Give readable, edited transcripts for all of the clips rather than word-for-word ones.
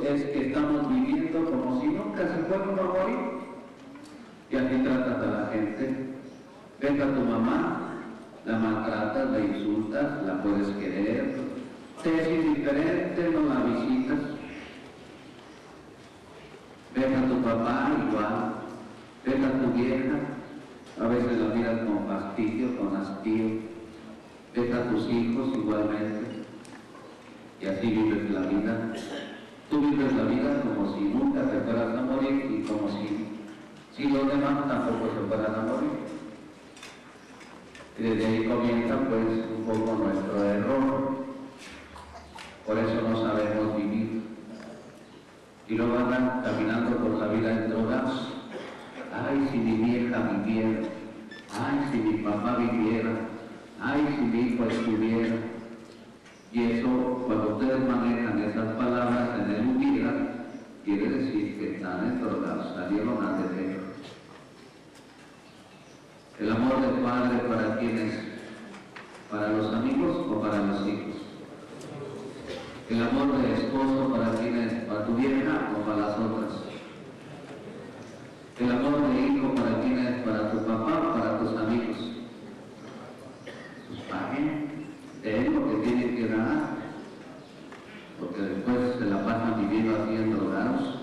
es que estamos viviendo como si nunca se fueron por morir. Y así tratas a la gente. Ves a tu mamá, la maltratas, la insultas, la puedes querer, te es indiferente, no la visitas. Ves a tu papá igual, ves a tu vieja, a veces la miras con fastidio, con hastío, ves a tus hijos igualmente, y así vives la vida. Tú vives la vida como si nunca te fueras a morir y como si los demás tampoco se fueran a morir. Y desde ahí comienza pues un poco nuestro error. Por eso no sabemos vivir. Y luego andan caminando por la vida en drogas. Ay, si mi vieja viviera. Ay, si mi papá viviera. Ay, si mi hijo estuviera. Y eso, cuando ustedes manejan esas palabras en el hubiera, quiere decir que están endrogados, salieron a deber. El amor del padre, ¿para quién es? ¿Para los amigos o para los hijos? El amor del esposo, ¿para quién es? ¿Para tu vieja o para las otras? El amor de hijo, ¿para quién es? ¿Para tu papá o para tus amigos? Pues paguen, den lo que tienen que dar, porque después se la pasan viviendo así endrogados.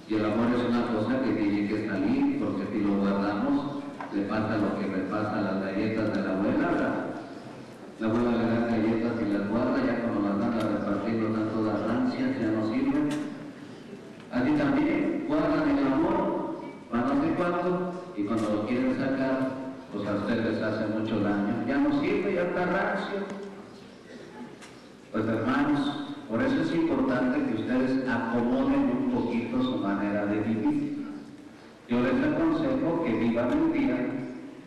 Y el amor es una cosa que tiene que salir, porque si lo guardamos, le pasa lo que le pasa a las galletas de la abuela, ¿verdad? La abuela le da galletas y las guarda, ya cuando las dan a repartir no dan todas rancias, ya no sirven. Así también guardan el amor para no sé cuánto, y cuando lo quieren sacar, pues a ustedes les hace mucho daño. Ya no sirve, ya está rancio. Pues hermanos, por eso es importante que ustedes acomoden un poquito su manera de vivir. Yo les aconsejo que vivan el día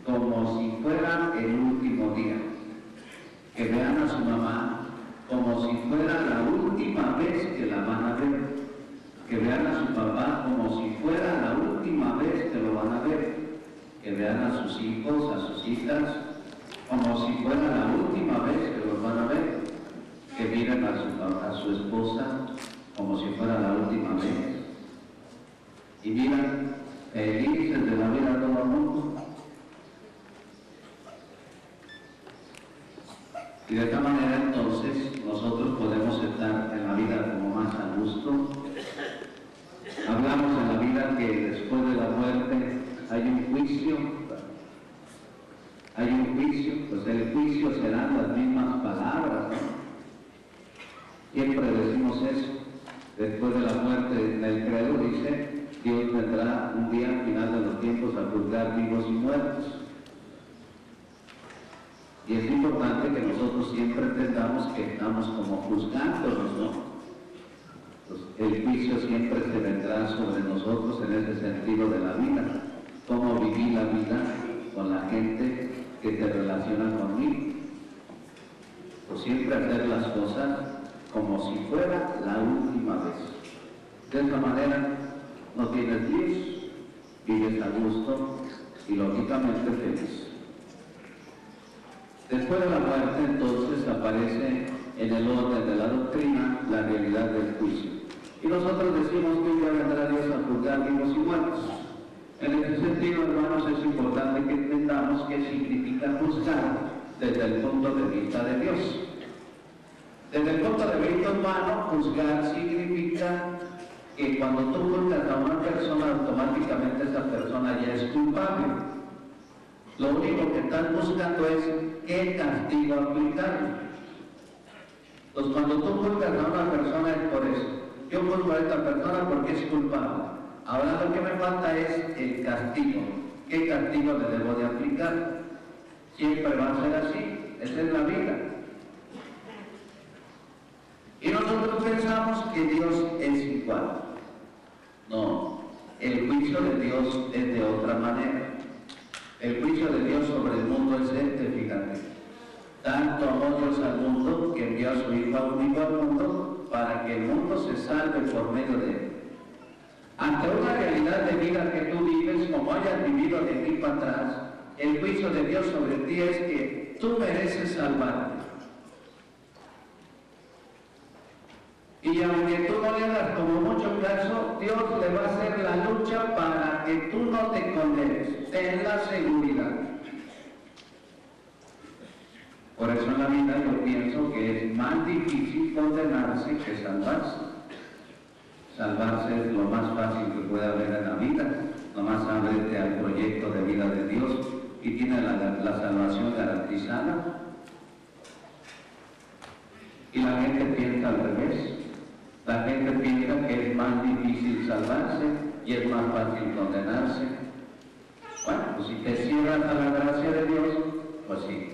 como si fuera el último día. Que vean a su mamá como si fuera la última vez que la van a ver. Que vean a su papá como si fuera la última vez que lo van a ver. Que vean a sus hijos, a sus hijas, como si fuera la última vez que los van a ver. Que miren a su esposa como si fuera la última vez. Y miran felices de la vida a todo el mundo. Y de esta manera entonces nosotros podemos estar en la vida como más a gusto. Hablamos en la vida que después de la muerte hay un juicio. Hay un juicio, pues el juicio serán las mismas palabras, ¿no? Siempre decimos eso. Después de la muerte, en el credo dice, Dios vendrá un día al final de los tiempos a juzgar vivos y muertos. Y es importante que nosotros siempre entendamos que estamos como juzgándonos, ¿no? Pues el juicio siempre se vendrá sobre nosotros en ese sentido de la vida. Cómo vivir la vida con la gente que te relaciona conmigo. Pues siempre hacer las cosas como si fuera la última vez. De esta manera no tienes líos, vives a gusto y lógicamente feliz. Después de la muerte entonces aparece en el orden de la doctrina la realidad del juicio. Y nosotros decimos que ya vendrá Dios a juzgar vivos y muertos. En ese sentido, hermanos, es importante que entendamos qué significa juzgar desde el punto de vista de Dios. Desde el punto de vista humano, juzgar significa que cuando tú juzgas a una persona, automáticamente esa persona ya es culpable. Lo único que están buscando es qué castigo aplicarle. Entonces, cuando tú juzgas a una persona es por eso. Yo juzgo a esta persona porque es culpable. Ahora lo que me falta es el castigo. ¿Qué castigo le debo de aplicar? Siempre va a ser así. Esa es la vida. Y nosotros pensamos que Dios es igual. No, el juicio de Dios es de otra manera. El juicio de Dios sobre el mundo es este, fíjate. Tanto amó Dios al mundo que envió a su Hijo único al mundo para que el mundo se salve por medio de él. Ante una realidad de vida que tú vives, como hayas vivido de aquí para atrás, el juicio de Dios sobre ti es que tú mereces salvarte. Y aunque tú no le hagas como mucho caso, Dios le va a hacer la lucha para que tú no te condenes. Ten la seguridad. Por eso en la vida yo pienso que es más difícil condenarse que salvarse. Salvarse es lo más fácil que puede haber en la vida. Nomás ábrete al proyecto de vida de Dios y tiene la salvación garantizada. Y la gente piensa al revés. La gente piensa que es más difícil salvarse y es más fácil condenarse. Bueno, pues si te cierras a la gracia de Dios, pues sí.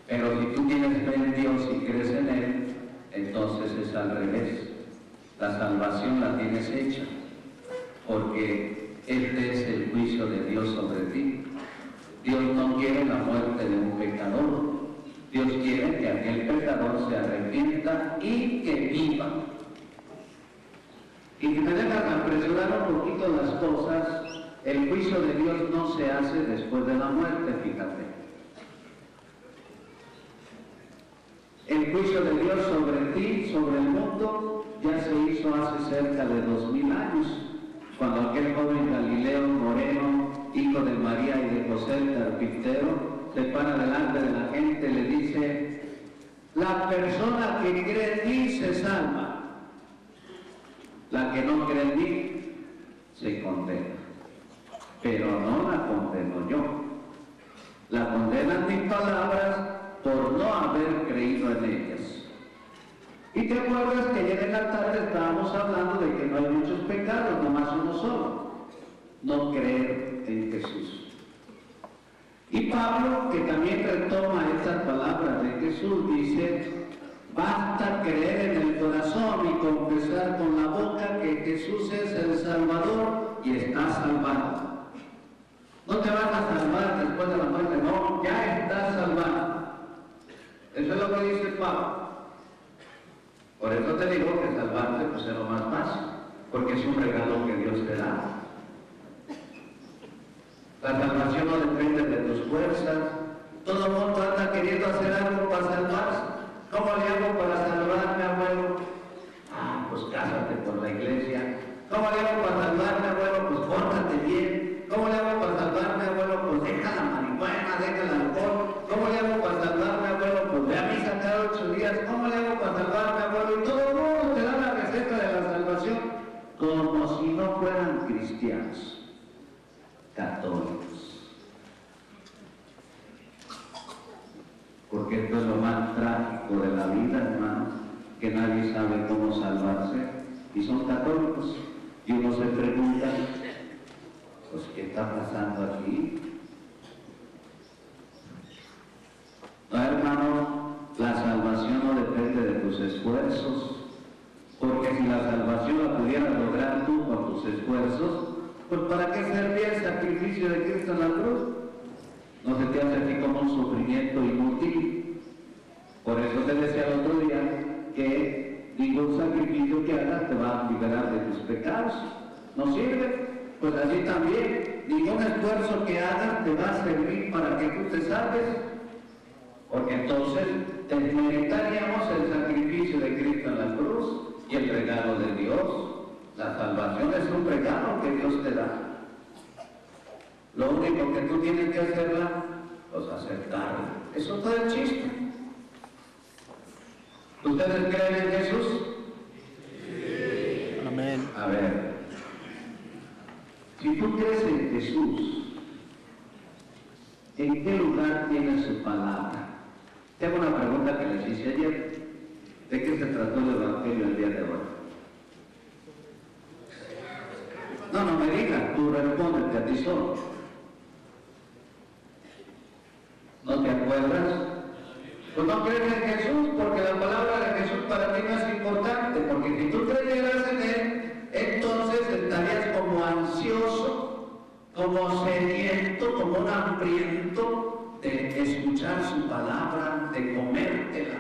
Pero si tú tienes fe en Dios y crees en Él, entonces es al revés. La salvación la tienes hecha, porque este es el juicio de Dios sobre ti. Dios no quiere la muerte de un pecador. Dios quiere que aquel pecador se arrepienta y que viva. Y que me dejan apresurar un poquito las cosas. El juicio de Dios no se hace después de la muerte, fíjate. El juicio de Dios sobre ti, sobre el mundo, ya se hizo hace cerca de 2000 años, cuando aquel joven Galileo Moreno, hijo de María y de José el carpintero, se para delante de la gente y le dice: la persona que cree en mí se salva, la que no cree en mí se condena, pero no la condeno yo. La condenan mis palabras por no haber creído en ellas. Y te acuerdas que ayer en la tarde estábamos hablando de que no hay muchos pecados, nomás uno solo: no creer en Jesús. Y Pablo, que también retoma estas palabras de Jesús, dice: basta creer en el corazón y confesar con la boca que Jesús es el Salvador y estás salvado. No te vas a salvar después de la muerte, no, ya estás salvado. Eso es lo que dice Pablo. Por eso te digo que salvarte pues es lo más fácil, porque es un regalo que Dios te da. La salvación no depende de tus fuerzas. Todo el mundo anda queriendo hacer algo para salvarse. ¿Cómo le hago para salvarme, abuelo? Ah, pues cásate por la iglesia. ¿Cómo le hago para salvarme, abuelo? Pues pórtate bien. ¿Cómo le hago para salvarme, abuelo? Pues deja la marihuana, deja el alcohol. ¿Cómo le hago para salvarme, abuelo? Pues ve a misa cada 8 días. ¿Cómo le hago para salvarme, abuelo? Y todo el mundo te da la receta de la salvación, como si no fueran cristianos, católicos. Porque esto es lo más trágico de la vida, hermano, que nadie sabe cómo salvarse y son católicos. Y uno se pregunta: pues ¿qué está pasando aquí? No, hermano, la salvación no depende de tus esfuerzos, porque si la salvación la pudieras lograr tú con tus esfuerzos, pues ¿para qué servía el sacrificio de Cristo en la cruz? No se te hace así como un sufrimiento inútil. Por eso te decía el otro día que ningún sacrificio que hagas te va a liberar de tus pecados. No sirve. Pues así también, ningún esfuerzo que hagas te va a servir para que tú te salves. Porque entonces desmeritaríamos el sacrificio de Cristo en la cruz y el regalo de Dios. La salvación es un regalo que Dios te da. Lo único que tú tienes que hacerla, pues aceptarla. Eso es todo el chiste. ¿Ustedes creen en Jesús? Sí. Amén. A ver, si tú crees en Jesús, ¿en qué lugar tiene su palabra? Tengo una pregunta que les hice ayer. ¿De qué se trató el Evangelio el día de hoy? No me digas, tú respóndete a ti solo. ¿No te acuerdas? Pues no crees en Jesús, porque la palabra de Jesús para ti no es importante, porque si tú creyeras en Él, entonces estarías como ansioso, como sediento, como un hambriento de escuchar su palabra, de comértela.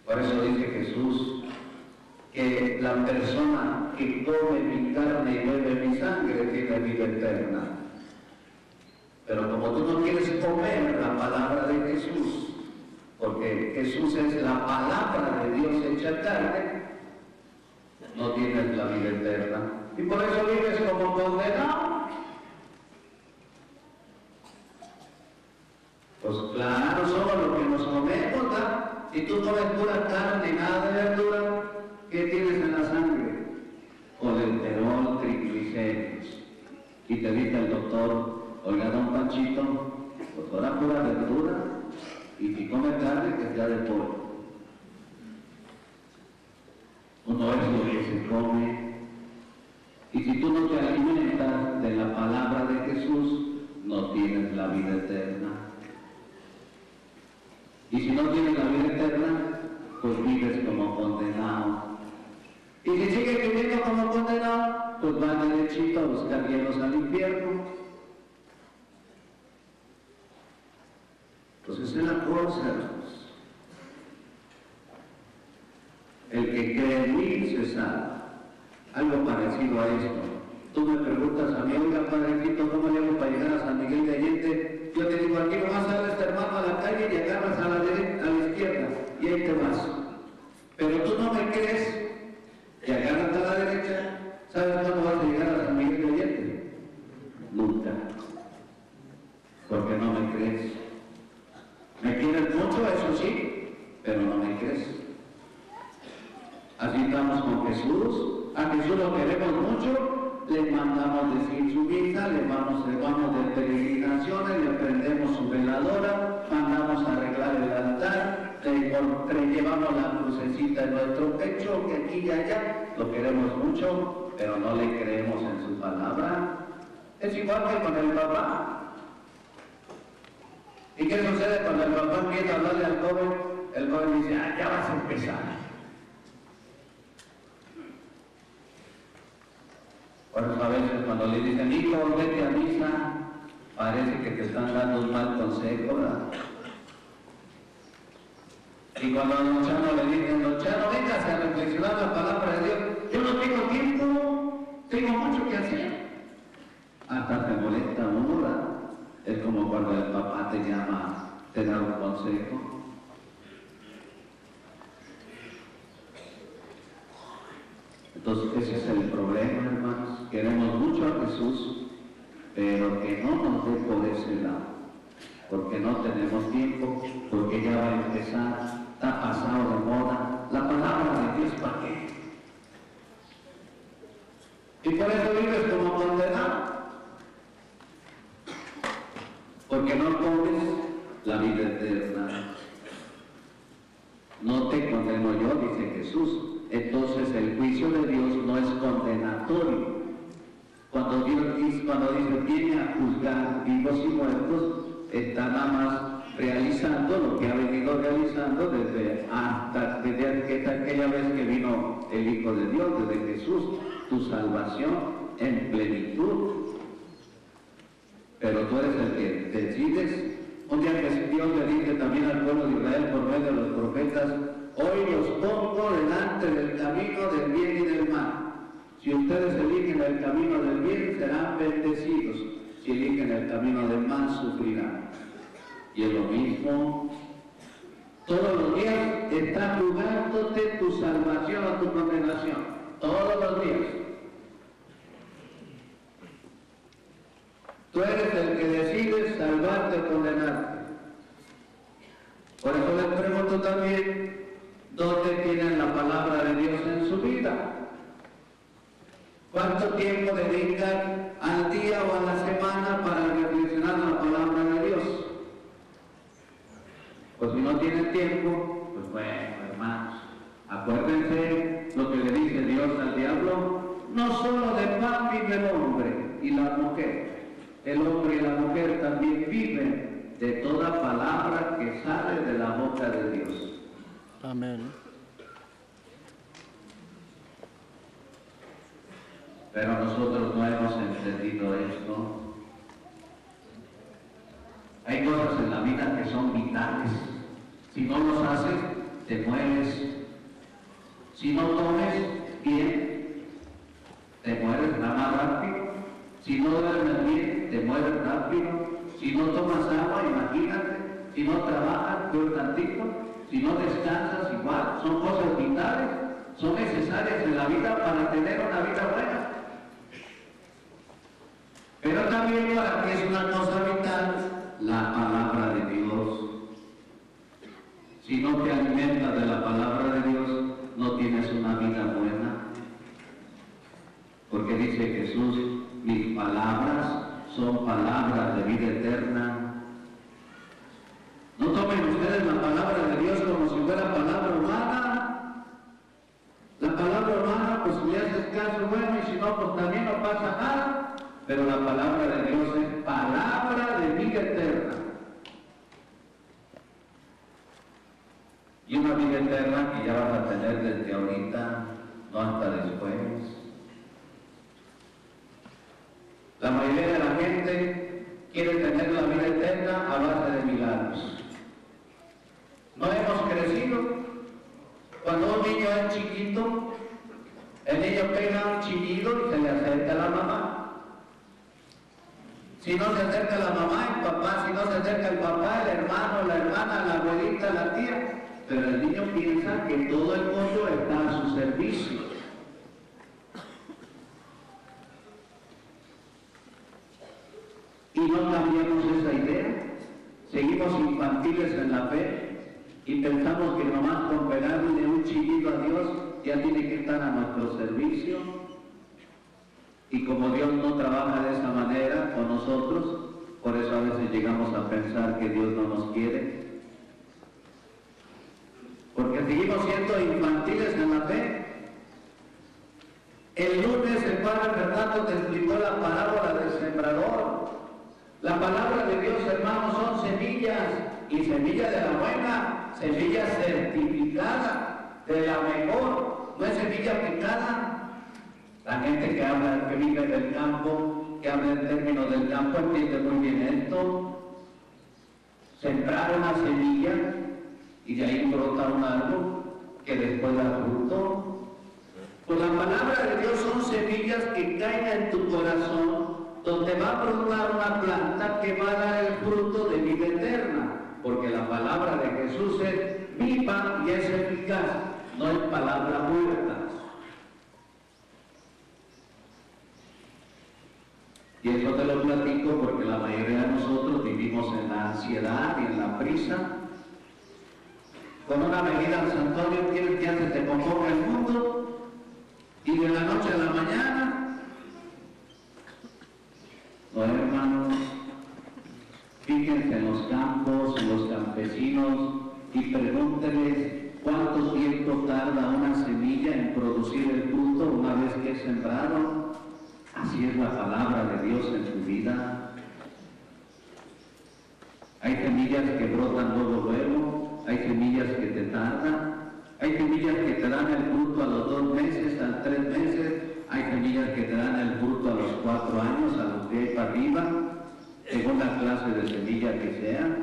Por eso dice Jesús que la persona que come mi carne y bebe mi sangre tiene vida eterna. Pero como tú no quieres comer la palabra de Jesús, porque que Jesús es la palabra de Dios hecha carne, no tienes la vida eterna. Y por eso vives como condenado. Pues claro, somos lo que nos comemos, ¿verdad? Si tú comes pura carne y nada de verdura, ¿qué tienes en la sangre? Colesterol, triglicéridos. Y te dice el doctor, oiga, don Panchito, pues ahora pura verdura, y si come carne, que sea de pollo. Uno es lo que se come. Y si tú no te alimentas de la palabra de Jesús, no tienes la vida eterna. Y si no tienes la vida eterna, pues vives como condenado. Y si sigues viviendo como condenado, pues vas derechito a buscar hielos al infierno. Pues esa es la cosa, hermanos. El que cree en mí se salva. Algo parecido a esto. Tú me preguntas a mí, oiga, padrecito, ¿cómo le hago para llegar a San Miguel de Allende? Yo te digo, aquí nomás sale este hermano a la calle y agarras a la derecha, a la izquierda, y ahí te vas. Pero tú no me crees, y agarras a la derecha, ¿sabes cuándo vas a llegar a San Miguel de Allende? Nunca. Porque no me crees. Me quieres mucho, eso sí, pero no me crees. Así estamos con Jesús. A Jesús lo queremos mucho, le mandamos decir su misa, le vamos de peregrinaciones, le prendemos su veladora, mandamos a arreglar el altar, le llevamos la crucecita en nuestro pecho, que aquí y allá, lo queremos mucho, pero no le creemos en su palabra. Es igual que con el papá. ¿Y qué sucede cuando el papá empieza a hablarle al joven? El joven dice, ya vas a empezar. Por eso a veces cuando le dicen, hijo, vete a misa, parece que te están dando un mal consejo, ¿verdad? Y cuando a Don Chano le dicen, Don Chano, véngase a reflexionar la palabra de Dios, yo no tengo tiempo, tengo mucho que hacer. Hasta te molesta uno, ¿verdad? Es como cuando el papá te llama, te da un consejo. Entonces ese es el problema, hermanos. Queremos mucho a Jesús, pero que no nos dé por ese lado, porque no tenemos tiempo, porque ya va a empezar, está pasado de moda, la palabra de Dios, ¿para qué? Y por eso vives como condenado, porque no comes la vida eterna. No te condeno yo, dice Jesús. Entonces el juicio de Dios no es condenatorio. Cuando Dios dice, viene a juzgar vivos y muertos, está nada más realizando lo que ha venido realizando desde aquella vez que vino el Hijo de Dios, desde Jesús, tu salvación en plenitud. Pero tú eres el que decides. Un día que Dios le dice también al pueblo de Israel por medio de los profetas, hoy los pongo delante del camino del bien y del mal. Si ustedes eligen el camino del bien, serán bendecidos. Si eligen el camino del mal, sufrirán. Y es lo mismo. Todos los días está jugándote tu salvación o tu condenación. Todos los días. Tú eres el que decide salvarte o condenarte. Por eso les pregunto también, ¿dónde tienen la palabra de Dios en su vida? ¿Cuánto tiempo dedican al día o a la semana para reflexionar la palabra de Dios? Pues si no tienen tiempo, pues bueno, hermanos, acuérdense lo que le dice Dios al diablo, no solo de pan vive el hombre y la mujer, el hombre y la mujer también viven de toda palabra que sale de la boca de Dios. Amén. Pero nosotros no hemos entendido esto. Hay cosas en la vida que son vitales. Si no los haces, te mueres. Si no comes bien, te mueres nada más rápido. Si no duermes bien, te mueres rápido. Si no tomas agua, imagínate. Si no trabajas, peor tantito. si no descansas igual, son cosas vitales, son necesarias en la vida para tener una vida buena. Pero también para que es una cosa vital, la palabra de Dios. Si no te alimentas de la palabra de Dios, no tienes una vida buena. Porque dice Jesús, mis palabras son palabras de vida eterna. No tomen ustedes la palabra de Dios como si fuera palabra humana. La palabra humana, pues si le haces caso, bueno, y si no, pues también no pasa nada. Pero la palabra de Dios es palabra de vida eterna. Y una vida eterna que ya vas a tener desde ahorita, no hasta después. La mayoría de la gente quiere tener la vida eterna a base de milagros. No hemos crecido. Cuando un niño es chiquito, el niño pega un chillido y se le acerca a la mamá. Si no se acerca la mamá, el papá, si no se acerca el papá, el hermano, la hermana, la abuelita, la tía. Pero el niño piensa que todo el mundo está a su servicio. Y no cambiamos esa idea. Seguimos infantiles en la fe y pensamos que nomás con pegarle un chillido a Dios ya tiene que estar a nuestro servicio. Y como Dios no trabaja de esa manera con nosotros, por eso a veces llegamos a pensar que Dios no nos quiere. Porque seguimos siendo infantiles en la fe. El lunes el Padre Fernando te explicó la parábola del sembrador. La palabra de Dios, hermanos, son semillas, y semilla de la buena, semilla certificada, de la mejor, no es semilla picada. La gente que habla, que vive del campo, que habla en términos del campo, entiende muy bien esto. Sembrar una semilla y de ahí brota un árbol que después da fruto. Pues la palabra de Dios son semillas que caen en tu corazón, donde va a brotar una planta que va a dar el fruto de vida eterna, porque la palabra de Jesús es viva y es eficaz, no es palabra muerta. Y eso te lo platico porque la mayoría de nosotros vivimos en la ansiedad y en la prisa. Con una venida al santuario quieres que antes te componga el mundo y de la noche a la mañana. No, hermanos, fíjense en los campos, en los campesinos y pregúntenles cuánto tiempo tarda una semilla en producir el fruto una vez que es sembrado. Así es la palabra de Dios en tu vida. Hay semillas que brotan luego, hay semillas que te tardan, hay semillas que te dan el fruto a los 2 meses, a los 3 meses, hay semillas que te dan el fruto a los 4 años, a los 10 para arriba, según la clase de semilla que sea.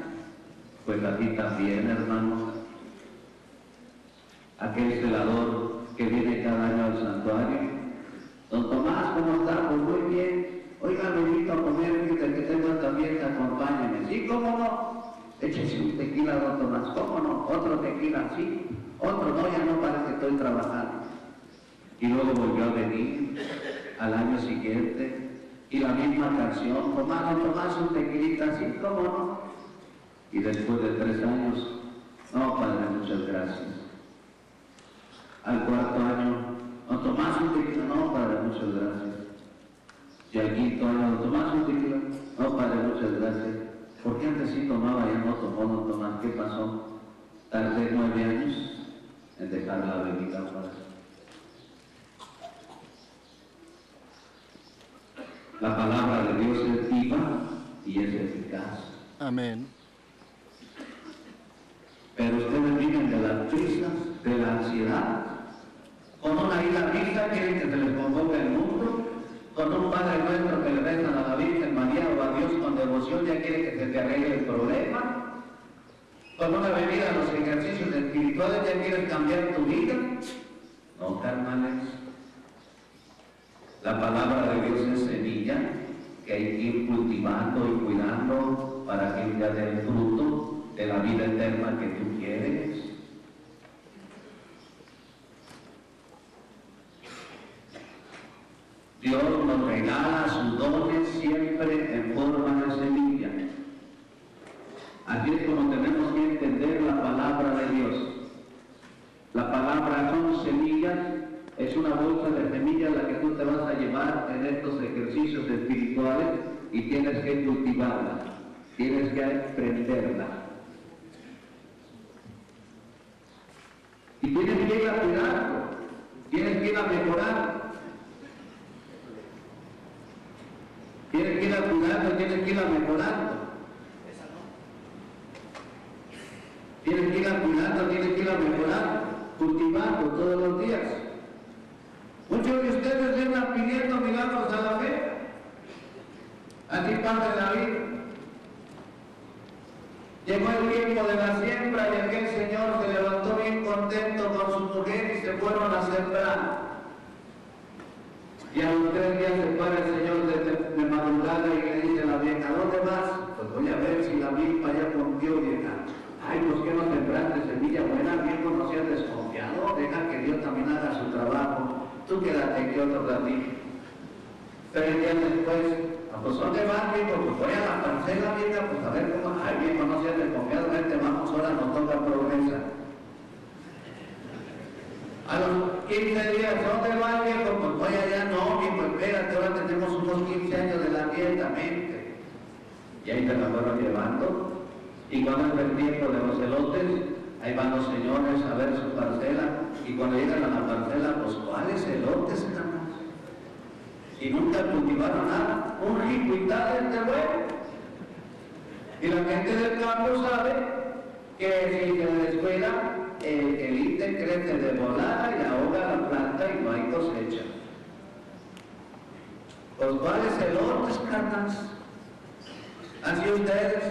Pues así también, hermanos. Aquel celador que viene cada año al santuario, don Tomás, ¿cómo está? Pues muy bien. Oiga, me invito a comer, fíjate que tengo esta fiesta, acompáñeme. Sí, ¿cómo no? Échese un tequila, don Tomás. ¿Cómo no? Otro tequila, sí. Otro, no, ya no, parece que estoy trabajando. Y luego volvió a venir al año siguiente, y la misma canción, Tomás, don Tomás, un tequilita, sí, ¿cómo no? Y después de 3 años, no, padre, muchas gracias. Al 4º año, don Tomás, un tequila, no, padre, muchas gracias. Y al 5º año, don Tomás, un tequila, no, padre, muchas gracias. ¿Por qué antes sí tomaba, ya no tomó, don Tomás? ¿Qué pasó? Tardé 9 años en dejar la bebida, padre. La palabra de Dios es viva y es eficaz. Amén. Pero ustedes viven de las prisas, de la ansiedad. Con una ida a misa quieren que se les convoque el mundo. Con un Padre Nuestro que le rezan a la Virgen María o a Dios con devoción ya quiere que se te arregle el problema. Con una venida a los ejercicios espirituales ya quieres cambiar tu vida. No, carnales. La palabra de Dios es semilla que hay que ir cultivando y cuidando para que ya dé el fruto de la vida eterna que tú quieres. Dios nos regala sus dones siempre en forma de semilla. Así es como tenemos que entender la palabra de Dios. La palabra son semillas, es una bolsa de semillas la que tú te vas a llevar en estos ejercicios espirituales y tienes que cultivarla, tienes que aprenderla. Y tienes que ir a cuidarlo, tienes que ir a mejorar. Tienes que ir a cuidarlo, tienes que ir a mejorando. Tienes que ir a cuidarlo, tienes que ir a mejorar, cultivando todos los días. Muchos de ustedes llegan pidiendo milagros a la fe. Así pasa la vida. Llegó el tiempo de la siembra y aquel señor se levantó bien contento con su mujer y se fueron a sembrar. Y a los 3 días se para el señor de madrugada y le dice a la vieja, ¿dónde vas? Pues voy a ver si la milpa ya pompió, vieja. Ay, pues que no sembraste semilla buena, viejo, no seas desconfiado, deja que Dios también haga su trabajo. Tú quédate aquí otro ratito. 3 días después, pues ¿dónde vas, viejo? Pues voy a la parcela, vieja, pues a ver cómo. Ay, viejo, no seas desconfiado, vente, vamos, ahora nos toca progresar. A los 15 días, ¿dónde vas, viejo? Pues voy allá, no, viejo, espérate, ahora tenemos unos 15 años de la dieta, mente. Y ahí te la fueron llevando. Y cuando es el tiempo de los elotes, ahí van los señores a ver su parcela. Y cuando llegan a la parcela, pues ¿cuáles elotes, hermanos? Y nunca cultivaron nada, un rico y tal de bueno. Y la gente del campo sabe que si se descuida, el ítem crece de volada y ahoga la planta y no hay cosecha. Pues ¿cuáles elotes, carnales? Así ustedes.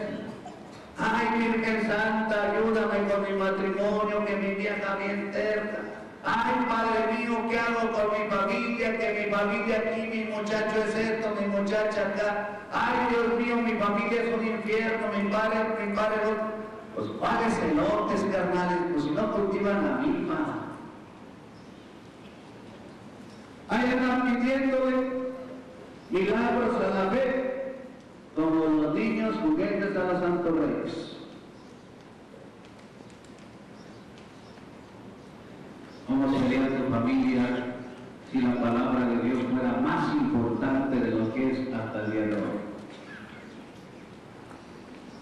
Ay, Virgen Santa, ayúdame con mi matrimonio, que mi vieja bien terca. Ay, Padre mío, ¿qué hago con mi familia? Que mi familia aquí, mi muchacho es esto, mi muchacha acá. Ay, Dios mío, mi familia es un infierno, mi padre no. Pues ¿cuáles elotes, carnales? Pues si no cultivan la misma. Ahí andan pidiéndole milagros a la fe, como los niños juguetes a los santos reyes. ¿Cómo sería tu familia si la palabra de Dios fuera más importante de lo que es hasta el día de hoy?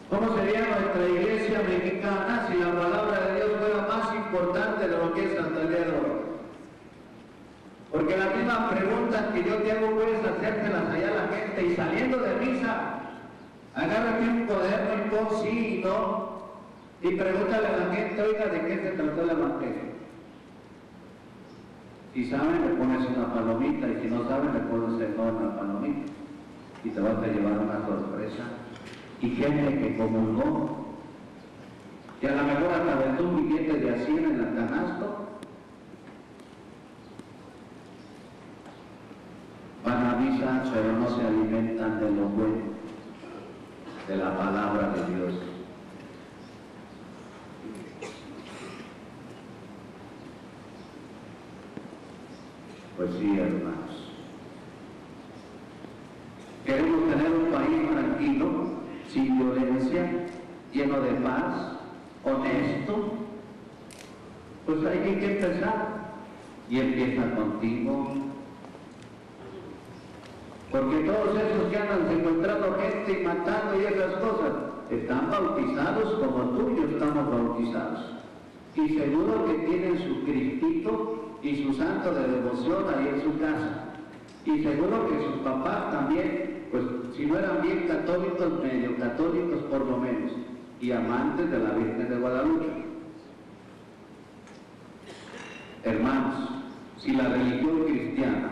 ¿Cómo sería nuestra iglesia mexicana si la palabra de Dios fuera más importante de lo que es hasta el día de hoy? Porque las mismas preguntas que yo te hago puedes hacértelas allá a la gente y saliendo de misa, agárrate un cuaderno y pon sí y no y pregúntale a la gente, oiga, ¿de qué se trató el evangelio? Si saben, le pones una palomita y si no saben, le pones el no a una palomita y te vas a llevar una sorpresa. Y gente que comulgó, que a lo mejor hasta aventó un billete de a 100 en el canasto, van a misa pero no se alimentan de lo bueno, de la palabra de Dios. Pues sí, hermanos. Queremos tener un país tranquilo, sin violencia, lleno de paz, honesto. Pues hay que empezar. Y empieza contigo. Porque todos esos que andan secuestrando gente y matando y esas cosas, están bautizados como tú y yo estamos bautizados. Y seguro que tienen su cristito y su santo de devoción ahí en su casa. Y seguro que sus papás también, pues si no eran bien católicos, medio católicos por lo menos, y amantes de la Virgen de Guadalupe. Hermanos, si la religión cristiana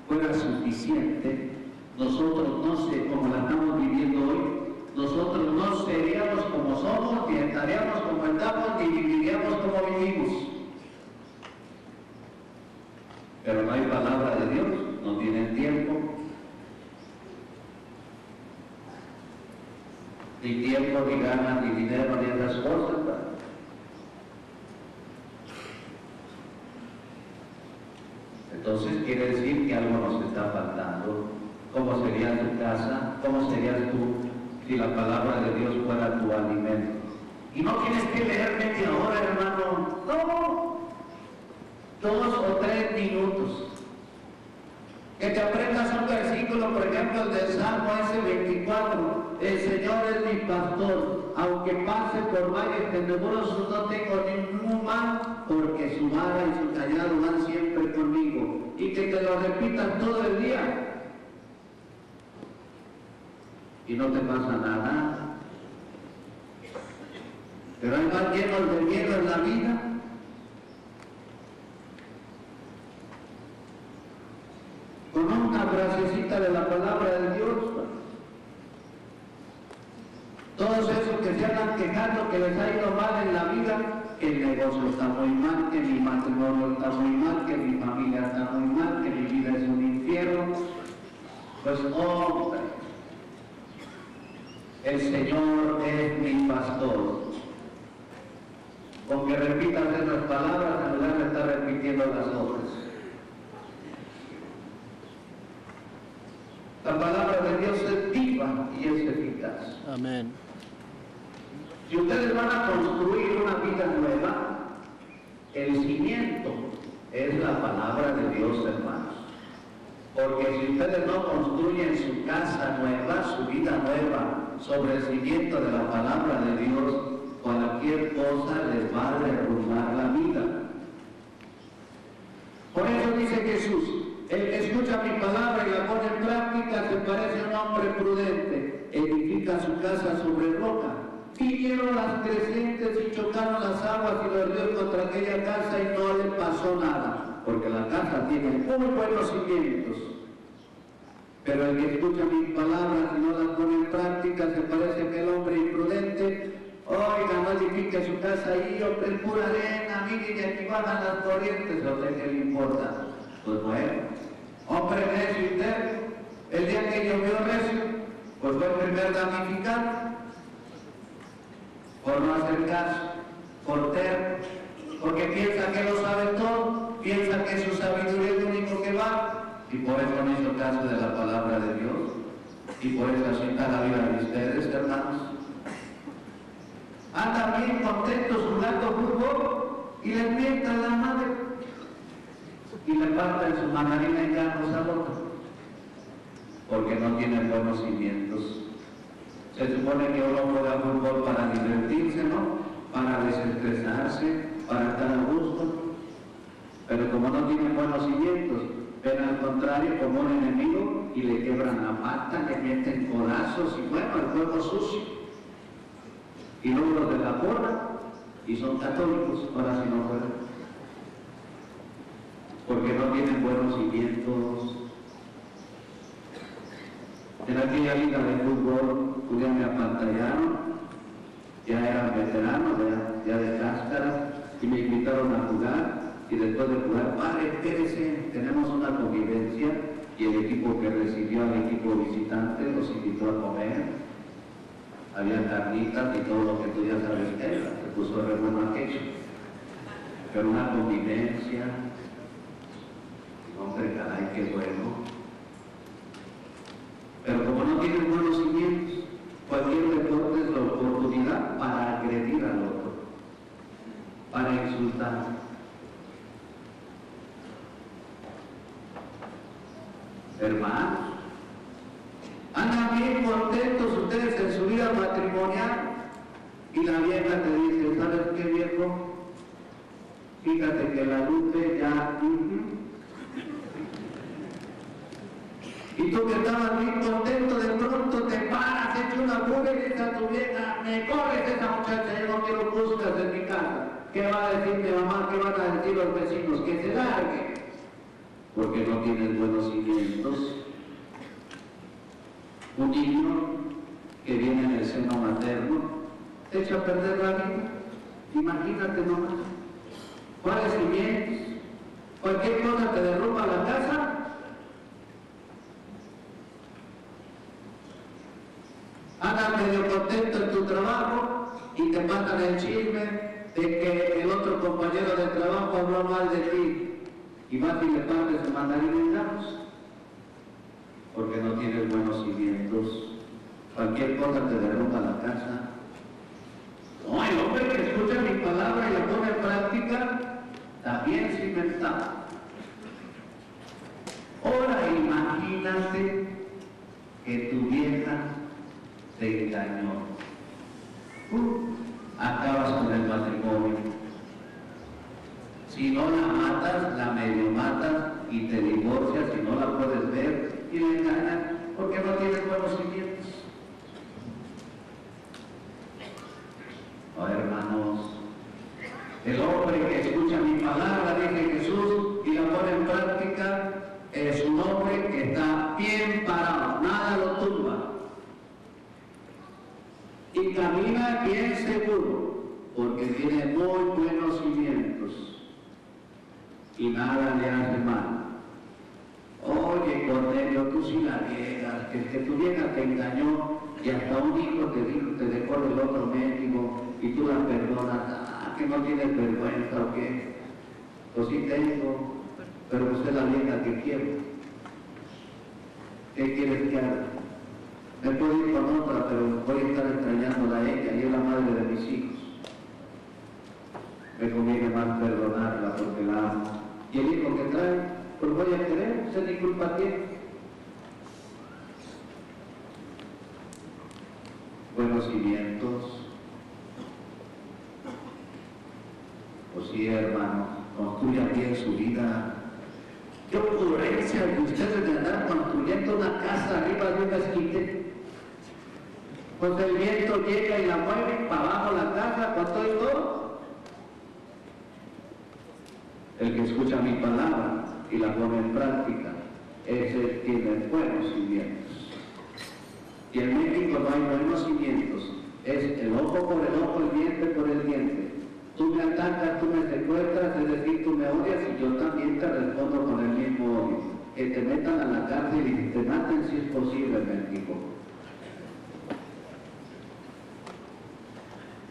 fuera suficiente, nosotros no sé cómo la estamos viviendo hoy, nosotros no seríamos como somos, ni estaríamos como estamos, ni viviríamos como vivimos. Pero no hay palabra de Dios, no tienen tiempo. Ni tiempo, ni ganas, ni dinero, ni esas cosas, ¿verdad? Entonces quiere decir que algo nos está faltando. ¿Cómo sería tu casa? ¿Cómo serías tú si la palabra de Dios fuera tu alimento? Y no tienes que leer media hora, hermano. No. 2 o 3 minutos. Que te aprendas un versículo, por ejemplo, el del Salmo ese 24. El Señor es mi pastor. Aunque pase por valles tenebrosos, no tengo ningún mal, porque su vara y su callado van siempre conmigo. Y que te lo repitan todo el día. Y no te pasa nada. Pero hay más llenos de miedo en la vida. Con una frasecita de la palabra de Dios. Todos esos que se andan quejando que les ha ido mal en la vida, que el negocio está muy mal, que mi matrimonio está muy mal, que mi familia está muy mal, que mi vida es un infierno. Pues hombre, el Señor es mi pastor. Con que repitas esas palabras, en lugar de estar repitiendo las otras. La palabra de Dios es viva y es eficaz. Amén. Si ustedes van a construir una vida nueva, el cimiento es la palabra de Dios, hermanos. Porque si ustedes no construyen su casa nueva, su vida nueva, sobre el cimiento de la palabra de Dios, cualquier cosa les va a derrumbar la vida. Por eso dice Jesús, el que escucha mi palabra y la pone en práctica se parece a un hombre prudente, edifica su casa sobre roca. Vinieron las crecientes y chocaron las aguas y los ríos contra aquella casa y no le pasó nada, porque la casa tiene muy buenos cimientos. Pero el que escucha mis palabras y no las pone en práctica se parece a aquel hombre imprudente. Oiga, no edifique su casa ahí, hombre, es pura arena, mire, y aquí bajan las corrientes, ¿a usted qué le importa? Pues bueno, hombre necio y terco, el día que llovió recio, pues fue el primer damnificado, por no hacer caso, por terco, porque piensa que lo sabe todo, piensa que su sabiduría es lo único que va, y por eso no hizo caso de la palabra de Dios, y por eso así está la vida de ustedes, hermanos. Andan bien contentos jugando fútbol y les mientan la madre y le parten su mandarina en ganos al otro porque no tienen buenos cimientos. Se supone que uno juega fútbol para divertirse, ¿no? Para desestresarse, para estar a gusto, pero como no tienen buenos cimientos, ven al contrario como un enemigo y le quebran la pata, le meten codazos y bueno, el juego sucio. Y luego los de la porra, y son católicos, ahora sí no juegan. Porque no tienen buenos cimientos. En aquella liga de fútbol, ya me apantallaron, ya eran veteranos, ya de cáscara, y me invitaron a jugar, y después de jugar, padre, espérese, tenemos una convivencia, y el equipo que recibió al equipo visitante los invitó a comer. Había carnitas y todo lo que tú ya sabes que era, se puso re bueno aquello. Pero una convivencia, hombre, caray, qué bueno. Pero como no tienen buenos cimientos, cualquier deporte es la oportunidad para agredir al otro, para insultar. Hermanos, andan bien contentos ustedes en su vida matrimonial y la vieja te dice, ¿sabes qué, viejo? Fíjate que la Lupe ya... Y tú que estabas bien contento, de pronto te paras, hecho una fuga y dices a tu vieja, me corres esa muchacha, yo no quiero buscas en mi casa. ¿Qué va a decir mi mamá? ¿Qué van a decir los vecinos? Que se largue. Porque no tienes buenos cimientos. Un niño que viene en el seno materno echa a perder la vida. Imagínate nomás. ¿Cuáles cimientos? Cualquier cosa te derrumba la casa. Andas medio contento en tu trabajo y te mandan el chisme de que el otro compañero de trabajo habló mal de ti. y vas y le partes el mandarín en gatos, porque no tienes buenos cimientos. Cualquier cosa te derrumba la casa. No, el hombre que escucha mi palabra y la pone en práctica, está bien cimentado. Ahora imagínate que tu vieja te engañó. Acabas con el matrimonio. Si no la matas, la medio matas y te divorcias y no la puedes ver y le engañas porque no tienes buenos cimientos. Oh, hermanos, el hombre que escucha mi palabra, dice Jesús, y la pone en práctica, es un hombre que está bien parado, nada lo tumba. Y camina bien seguro, porque tiene muy buenos cimientos. Y nada le hace mal. Oye, Cornelio, tú sí la riegas, que tu vieja te engañó y hasta un hijo te dijo, te dejó del otro médico y tú la perdonas. Ah, que no tienes vergüenza o qué. Pues sí tengo, pero usted es la vieja que quiero. ¿Qué quieres que haga? Me puedo ir con otra, pero voy a estar extrañándola a ella y es la madre de mis hijos. Me conviene más perdonarla porque la amo. Y el hijo que trae, pues voy a querer, se ni culpa tiene. Buenos cimientos. Pues sí, hermano, construya bien su vida. ¿Qué ocurrencia de ustedes de andar construyendo una casa arriba de un esquite? Pues el viento llega y la mueve para abajo la casa, con todo y todo. El que escucha mi palabra y la pone en práctica, ese tiene buenos cimientos. Y en México no hay buenos cimientos, es el ojo por el ojo, el diente por el diente. Tú me atacas, tú me secuestras, es decir, tú me odias y yo también te respondo con el mismo odio. Que te metan a la cárcel y te maten si es posible en México.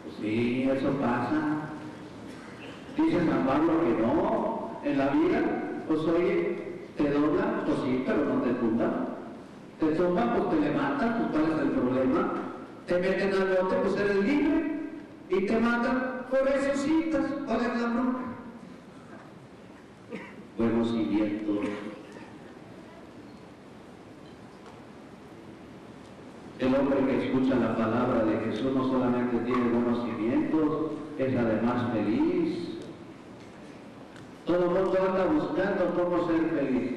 Pues sí, eso pasa. Dice San Pablo que no, en la vida, pues oye, te doblan, pues sí, pero no te tumban. Te tumban, pues te levantan, pues cuál es el problema. Te meten al bote, pues eres libre, y te matan, por eso citas, ¿cuál es la bronca? Buenos cimientos. El hombre que escucha la palabra de Jesús no solamente tiene buenos cimientos, es además feliz. Todo el mundo anda buscando cómo ser feliz.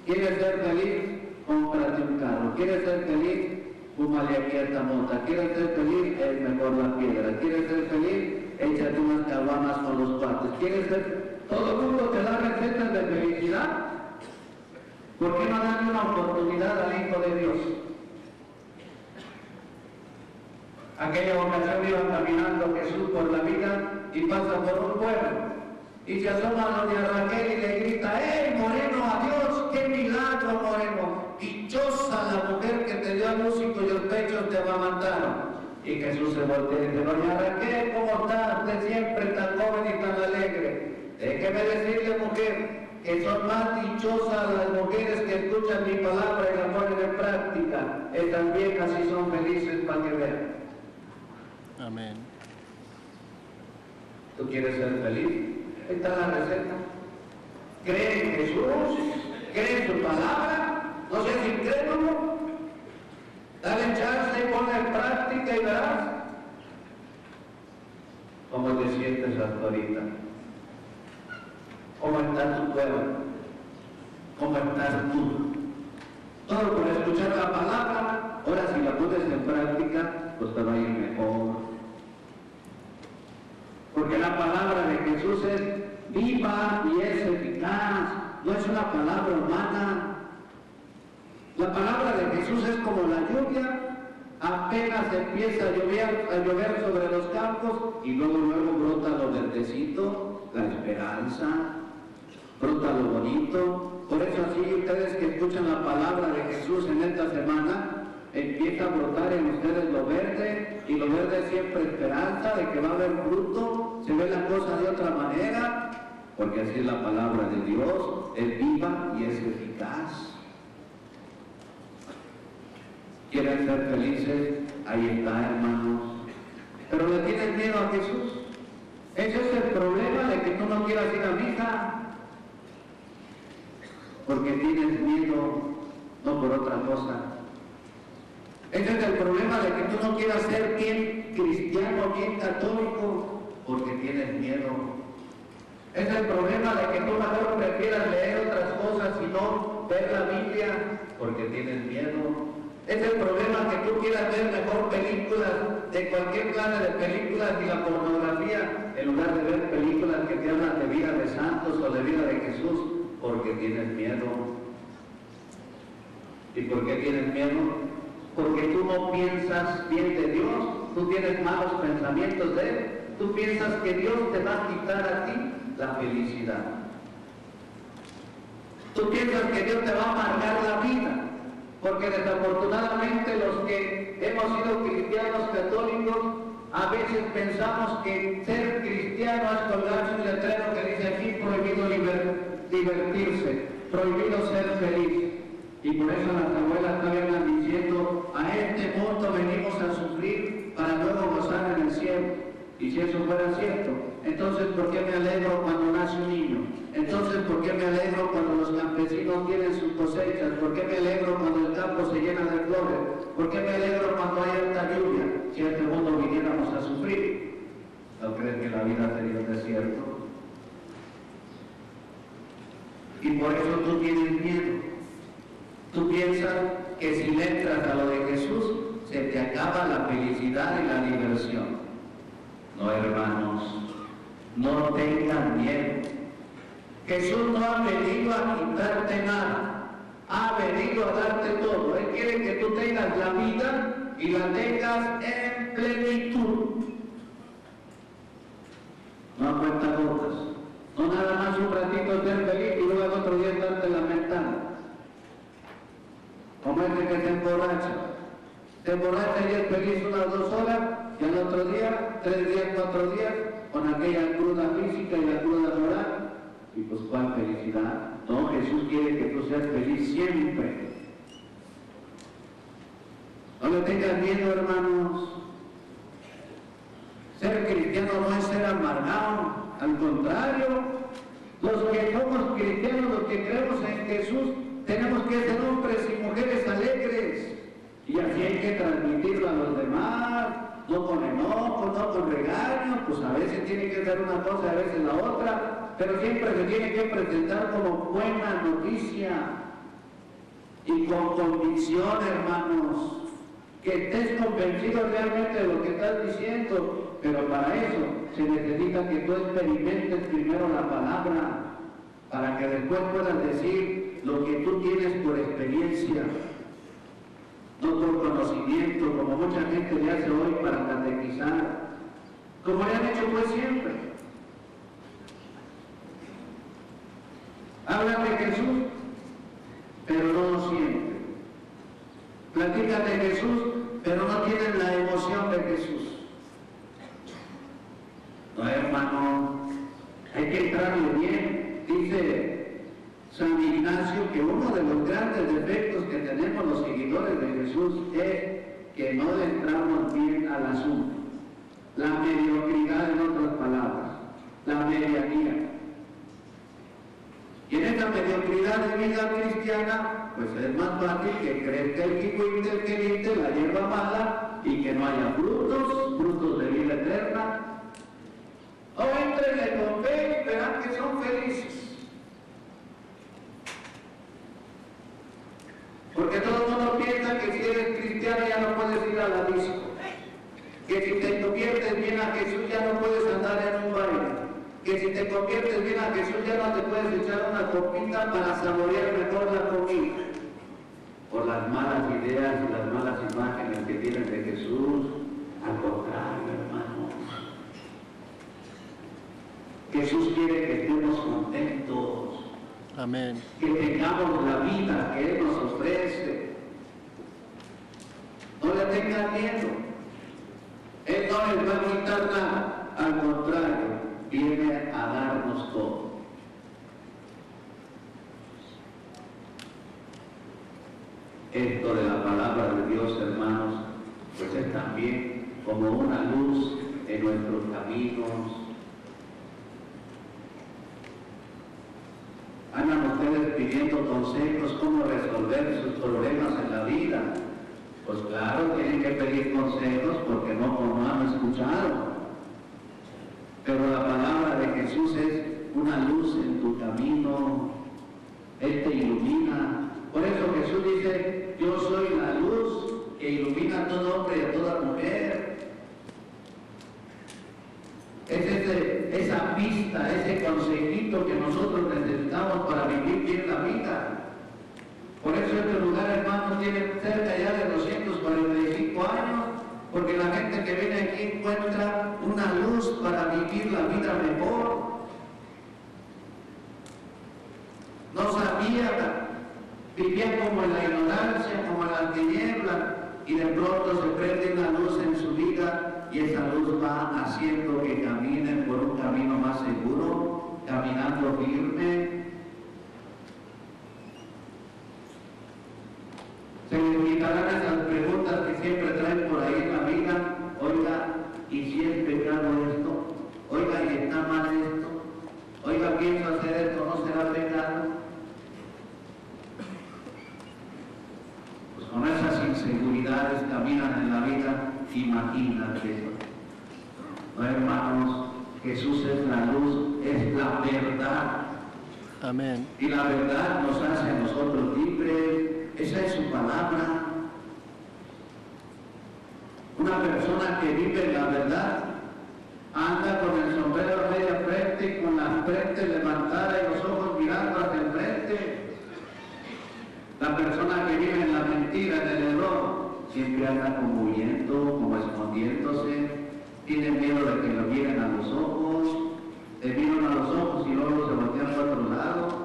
¿Quieres ser feliz? Cómprate un carro. ¿Quieres ser feliz? Fúmale aquí a esta mota. ¿Quieres ser feliz? Es mejor la piedra. ¿Quieres ser feliz? Échate unas caguamas con los cuates. ¿Quieres ser? Todo el mundo te da recetas de felicidad. ¿Por qué no darle una oportunidad al Hijo de Dios? Aquella ocasión iba caminando Jesús por la vida y pasa por un pueblo y se asoma a doña Raquel y le grita: ¡Ey, Moreno, adiós! ¡Qué milagro, Moreno! Dichosa la mujer que te dio a luz y cuyos pechos te amamantaron. Y Jesús se voltea y dice: doña Raquel, ¿cómo estás? Usted siempre tan joven y tan alegre. Déjeme decirle, mujer, que son más dichosas las mujeres que escuchan mi palabra y la ponen en práctica. Estas viejas sí son felices para que vean. Amén. ¿Tú quieres ser feliz? Ahí está la receta. Cree en Jesús, cree en su palabra, no seas incrédulo. Dale chance y ponla en práctica y verás cómo te sientes hasta ahorita. ¿Cómo está tu pueblo? ¿Cómo estás tú? Todo por escuchar la palabra. Ahora si la pones en práctica, pues te va a ir mejor. Porque la palabra de Jesús es viva y es eficaz. No es una palabra humana. La palabra de Jesús es como la lluvia. Apenas empieza a llover sobre los campos y luego brota lo verdecito, la esperanza, brota lo bonito. Por eso así ustedes que escuchan la palabra de Jesús en esta semana, empieza a brotar en ustedes lo verde, y lo verde es siempre esperanza de que va a haber fruto, se ve la cosa de otra manera. porque así es la palabra de Dios, es viva y es eficaz. ¿Quieren ser felices? Ahí está, hermanos. Pero le tienes miedo a Jesús. Ese es el problema de que tú no quieras ir a misa. Porque tienes miedo, no por otra cosa. Ese es el problema de que tú no quieras ser bien cristiano, bien católico, porque tienes miedo. Ese es el problema de que tú mejor prefieras leer otras cosas y no ver la Biblia, porque tienes miedo. Es el problema que tú quieras ver mejor películas, de cualquier clase de películas y la pornografía, en lugar de ver películas que te hablan de vida de santos o de vida de Jesús, porque tienes miedo. ¿Y por qué tienes miedo? Porque tú no piensas bien de Dios, tú tienes malos pensamientos de Él, tú piensas que Dios te va a quitar a ti la felicidad. Tú piensas que Dios te va a amargar la vida. Porque desafortunadamente los que hemos sido cristianos católicos, a veces pensamos que ser cristiano es colgarse un letrero que dice aquí prohibido divertirse, prohibido ser feliz. Y por eso las abuelas todavía van diciendo, a este mundo venimos a sufrir para luego gozar en el cielo. Y si eso fuera cierto, entonces ¿por qué me alegro cuando nace un niño? Entonces ¿por qué me alegro cuando los campesinos tienen sus cosechas? ¿Por qué me alegro cuando el campo se llena de flores? ¿Por qué me alegro cuando hay alta lluvia? Si a este mundo viniéramos a sufrir, ¿no crees que la vida sería un desierto? Y por eso tú tienes miedo. Tú piensas que si le entras a lo de Jesús, se te acaba la felicidad y la diversión. No, hermanos, no tengan miedo. Jesús no ha venido a quitarte nada, ha venido a darte todo. Él quiere que tú tengas la vida y la tengas en plenitud. No a cuentagotas, no nada más un ratito ser feliz y luego otro día estarte lamentando. Como este que se emborracha y es feliz unas 2 horas, y al otro día, 3 días, 4 días, con aquella cruda física y la cruda moral. Y pues ¿cuál felicidad? No, Jesús quiere que tú seas feliz siempre. No le tengas miedo, hermanos. Ser cristiano no es ser amargado, al contrario. Los que somos cristianos, los que creemos en Jesús, tenemos que ser hombres y mujeres alegres. Y así hay que transmitirlo a los demás. No con enojo, no con regaño, pues a veces tiene que ser una cosa, a veces la otra, pero siempre se tiene que presentar como buena noticia y con convicción, hermanos, que estés convencido realmente de lo que estás diciendo, pero para eso se necesita que tú experimentes primero la palabra, para que después puedas decir lo que tú tienes por experiencia. No por conocimiento, como mucha gente le hace hoy para catequizar, como le han hecho pues siempre. Hablan de Jesús, pero no siempre. Platican de Jesús, pero no tienen la emoción de Jesús. No, hermano, hay que entrarle bien. Dice San Ignacio que uno de los grandes defectos que tenemos los seguidores de Jesús es que no le entramos bien al asunto. La mediocridad, en otras palabras, la medianía. Y en esta mediocridad de vida cristiana, pues es más fácil que crezca el jicuite, el querite, la hierba mala, y que no haya frutos de vida eterna. O entren con fe y verán que son felices. Porque todo el mundo piensa que si eres cristiano ya no puedes ir a la disco. Que si te conviertes bien a Jesús ya no puedes andar en un baile. Que si te conviertes bien a Jesús ya no te puedes echar una copita para saborear mejor la comida. Por las malas ideas y las malas imágenes que tienen de Jesús. Al contrario, hermanos. Jesús quiere que estemos contentos. Amén. Que tengamos la vida que Él nos ofrece. No le tengan miedo. Él no les va a quitar nada. Al contrario, viene a darnos todo. Dios, hermanos, pues es también como una luz en nuestros caminos. Andan ustedes pidiendo consejos cómo resolver sus problemas en la vida. Pues claro, tienen que pedir consejos porque no han escuchado. Pero la palabra de Jesús es una luz en tu camino. Él te ilumina. Por eso Jesús dice, yo soy la luz que ilumina a todo hombre y a toda mujer. Es esa pista, ese consejito que nosotros necesitamos para vivir bien la vida. Por eso este lugar, hermanos, tiene cerca ya de 245 años, porque la gente que viene aquí encuentra una luz para vivir la vida mejor. No sabía, vivía como en la ignorancia, como en las tinieblas, y de pronto se prende una luz en su vida y esa luz va haciendo que caminen por un camino más seguro, caminando firme. Se les quitarán esas preguntas que siempre traen por ahí en la vida. Oiga, ¿y si es pecado esto? Oiga, ¿y está mal esto? Oiga, pienso hacer esto, ¿no será pecado? Pues con esas inseguridades caminan en la vida, imagínate. No, hermanos, Jesús es la luz, es la verdad. Amén. Y la verdad nos hace a nosotros libres. Esa es su palabra. Una persona que vive en la verdad anda con el sombrero a media frente y con la frente levantada y los ojos mirando hacia el frente. La persona que vive en la mentira, en el error, siempre anda como huyendo, como escondiéndose, tiene miedo de que lo miren a los ojos, le miran a los ojos y luego se voltean para otro lado.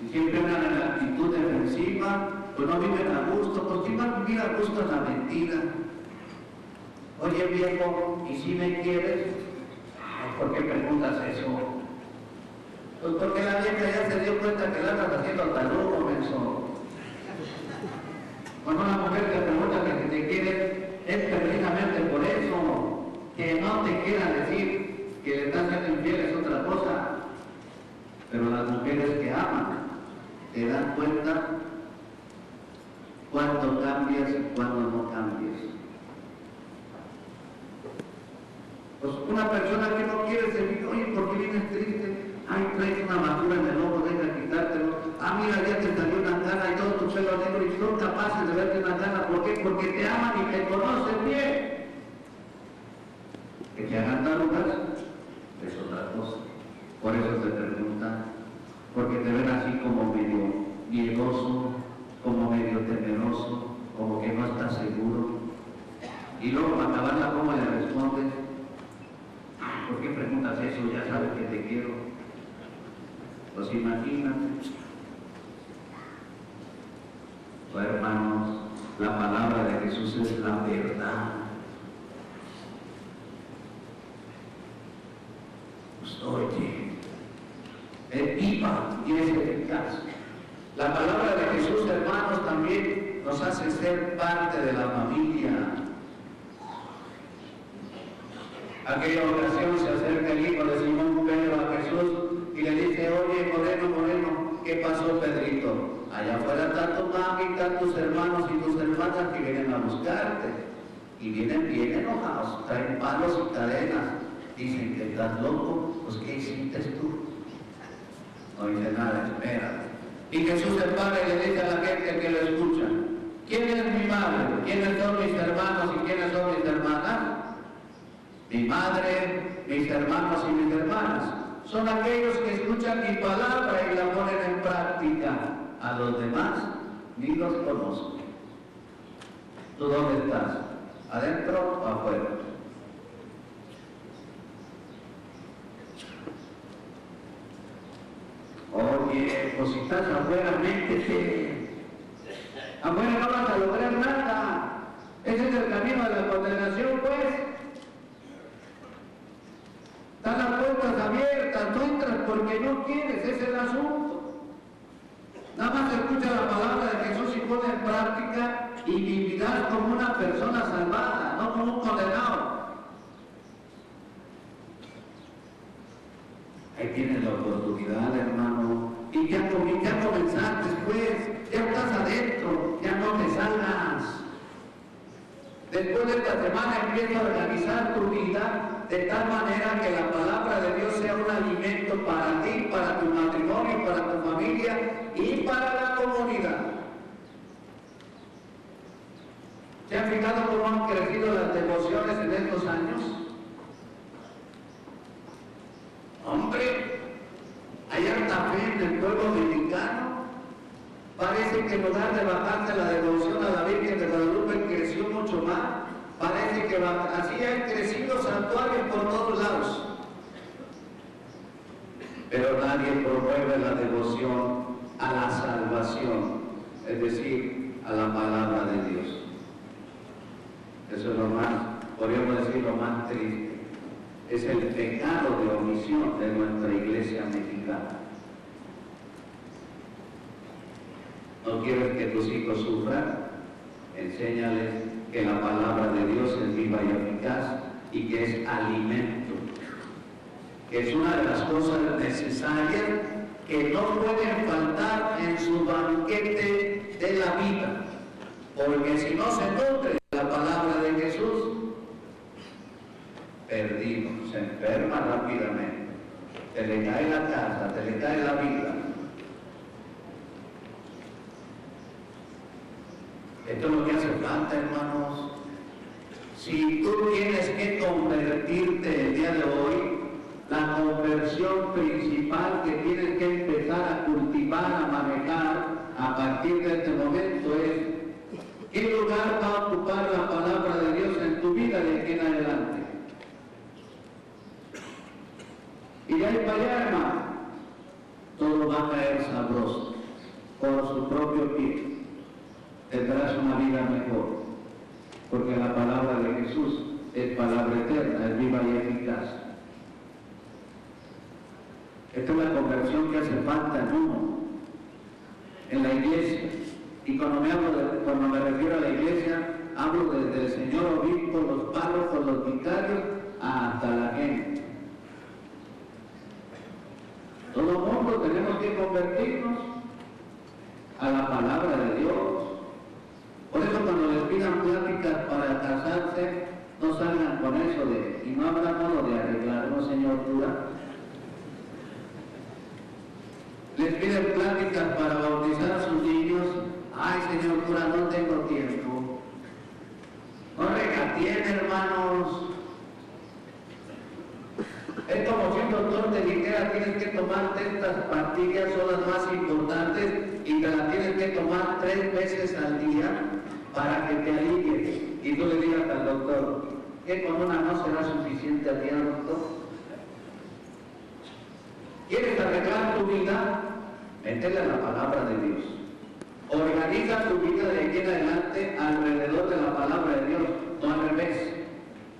Y siempre andan en la actitud defensiva, pues no viven a gusto, pues si van a vivir a gusto en la mentira. Oye viejo, ¿y si me quieres? ¿Por qué preguntas eso? Pues porque la vieja ya se dio cuenta que la andas haciendo tarugo, menso. Cuando una mujer te pregunta que si te quiere, es precisamente por eso, que no te quiera decir que le estás siendo infiel es otra cosa. Pero las mujeres que aman, te dan cuenta cuándo cambias y cuándo no cambias. Pues una persona que no quiere servir, oye, ¿por qué vienes triste? Ay, traes una basura en el ojo, deja quitártelo. Ah, mira, ya te salió una cana y todo tu pelo negro y son capaces de verte una cana. ¿Por qué? Porque te aman y te conocen bien. Que te hagan tarugas es otra cosa. Por eso te preguntan, porque te ven así como medio miedoso, como medio temeroso, como que no estás seguro. Y luego para acabarla, ¿cómo le respondes? ¿Por qué preguntas eso? Ya sabes que te quiero. Pues imagínate. Pues hermanos, la palabra de Jesús es la verdad. Pues oye, es viva y es eficaz. La palabra de Jesús, hermanos, también nos hace ser parte de la familia. Aquella ocasión se acerca el hijo de Simón Pedro a Jesús y le dice, oye, Moreno, ¿qué pasó, Pedrito? Allá afuera está tu mami, están tus hermanos y tus hermanas que vienen a buscarte. Y vienen bien enojados, traen palos y cadenas. Dicen que estás loco, pues ¿qué hiciste tú? No dice nada, espérate. Y Jesús se para y le dice a la gente que lo escucha, ¿quién es mi madre? ¿Quiénes son mis hermanos y quiénes son mis hermanas? Mi madre, mis hermanos y mis hermanas son aquellos que escuchan mi palabra y la ponen en práctica. A los demás ni los conozco. ¿Tú dónde estás? ¿Adentro o afuera? Oye, pues si estás afuera, métete. Afuera no vas a lograr nada. Ese es el camino de la condenación, pues. Están las puertas abiertas, tú entras porque no quieres, ese es el asunto. Nada más escucha la palabra de Jesús y pon en práctica y vivirás como una persona salvada, no como un condenado. Ahí tienes la oportunidad, hermano. Y ya comenzaste, pues, ya estás adentro, ya no te salgas. Después de esta semana empieza a organizar tu vida de tal manera que la palabra de Dios sea un alimento para ti, para tu matrimonio, para tu familia y para la comunidad. ¿Se han fijado cómo han crecido las devociones en estos años? Hombre, hay harta fe en el pueblo dominicano. Parece que en lugar de bajarse la devoción a la Virgen de Guadalupe creció mucho más. Parece que así han crecido santuarios por todos lados. Pero nadie promueve la devoción a la salvación, es decir, a la palabra de Dios. Eso es lo más, podríamos decir, lo más triste. Es el pecado de omisión de nuestra iglesia mexicana. ¿No quieres que tus hijos sufran? Enséñales que la palabra de Dios es viva y eficaz y que es alimento, que es una de las cosas necesarias que no pueden faltar en su banquete de la vida, porque si no se nutre la palabra de Jesús, perdido, se enferma rápidamente, te le cae la casa, te le cae la vida. Esto es lo que hace falta, hermanos. Si tú tienes que convertirte el día de hoy, la conversión principal que tienes que empezar a cultivar, a manejar a partir de este momento es: ¿qué lugar va a ocupar la palabra de Dios en tu vida de aquí en adelante? Y de ahí para allá, hermano, todo va a caer sabroso por su propio pie. Tendrás una vida mejor, porque la palabra de Jesús es palabra eterna, es viva y eficaz. Esta es la conversión que hace falta en uno, en la iglesia. Y cuando me refiero a la iglesia, hablo desde el señor obispo, los párrocos, los vicarios, hasta la gente. Todo el mundo tenemos que convertirnos a la palabra de Dios. Por eso cuando les pidan pláticas para casarse, no salgan con eso de, y no habrá modo de arreglarlo, señor cura. Les piden pláticas para bautizar a sus niños. Ay, señor cura, no tengo tiempo. No regatien, hermanos. Es como si un doctor te dijera: tienes que tomarte estas pastillas, son las más importantes, y te las tienes que tomar 3 veces al día para que te alivies. Y tú le digas al doctor: ¿qué con una no será suficiente al día, doctor? ¿Quieres arreglar tu vida? Métele a la palabra de Dios. Organiza tu vida de aquí en adelante alrededor de la palabra de Dios, no al revés.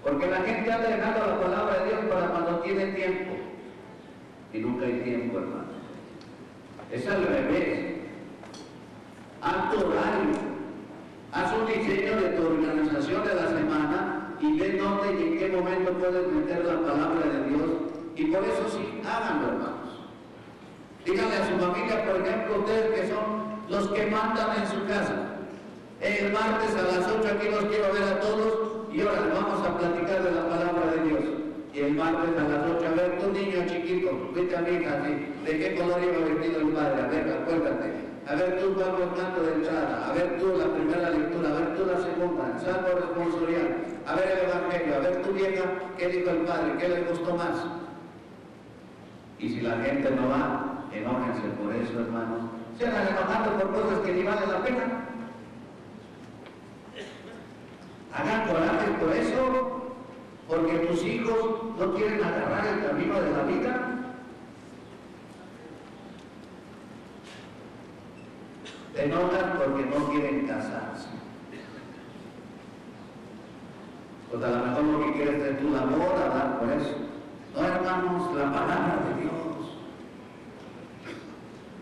Porque la gente ha dejado la palabra de Dios para cuando tiene tiempo. Y nunca hay tiempo, hermano. Es al revés. Haz tu horario. Haz un diseño de tu organización de la semana y ve dónde y en qué momento puedes meter la palabra de Dios. Y por eso sí, háganlo, hermanos. Díganle a su familia, por ejemplo, ustedes que son los que mandan en su casa: el martes a las 8 aquí los quiero ver a todos y ahora vamos a platicar de la palabra de Dios. Y el martes a las 8, a ver, tu niño chiquito, vete a mi hija, ¿de qué color iba vestido el padre? A ver, acuérdate. A ver tú, Pablo, el canto de entrada. A ver tú, la primera lectura. A ver tú, la segunda, el salmo responsorial. A ver el evangelio. A ver tu vieja, ¿qué dijo el padre? ¿Qué le gustó más? Y si la gente no va, enójense por eso, hermanos. Se andan enojando por cosas que ni valen la pena. Hagan coraje por eso, porque tus hijos no quieren agarrar el camino de la vida. Te enojan porque no quieren casarse. Pues a lo mejor lo que quieres es tu labor, hablar por eso. No, hermanos, la palabra de Dios.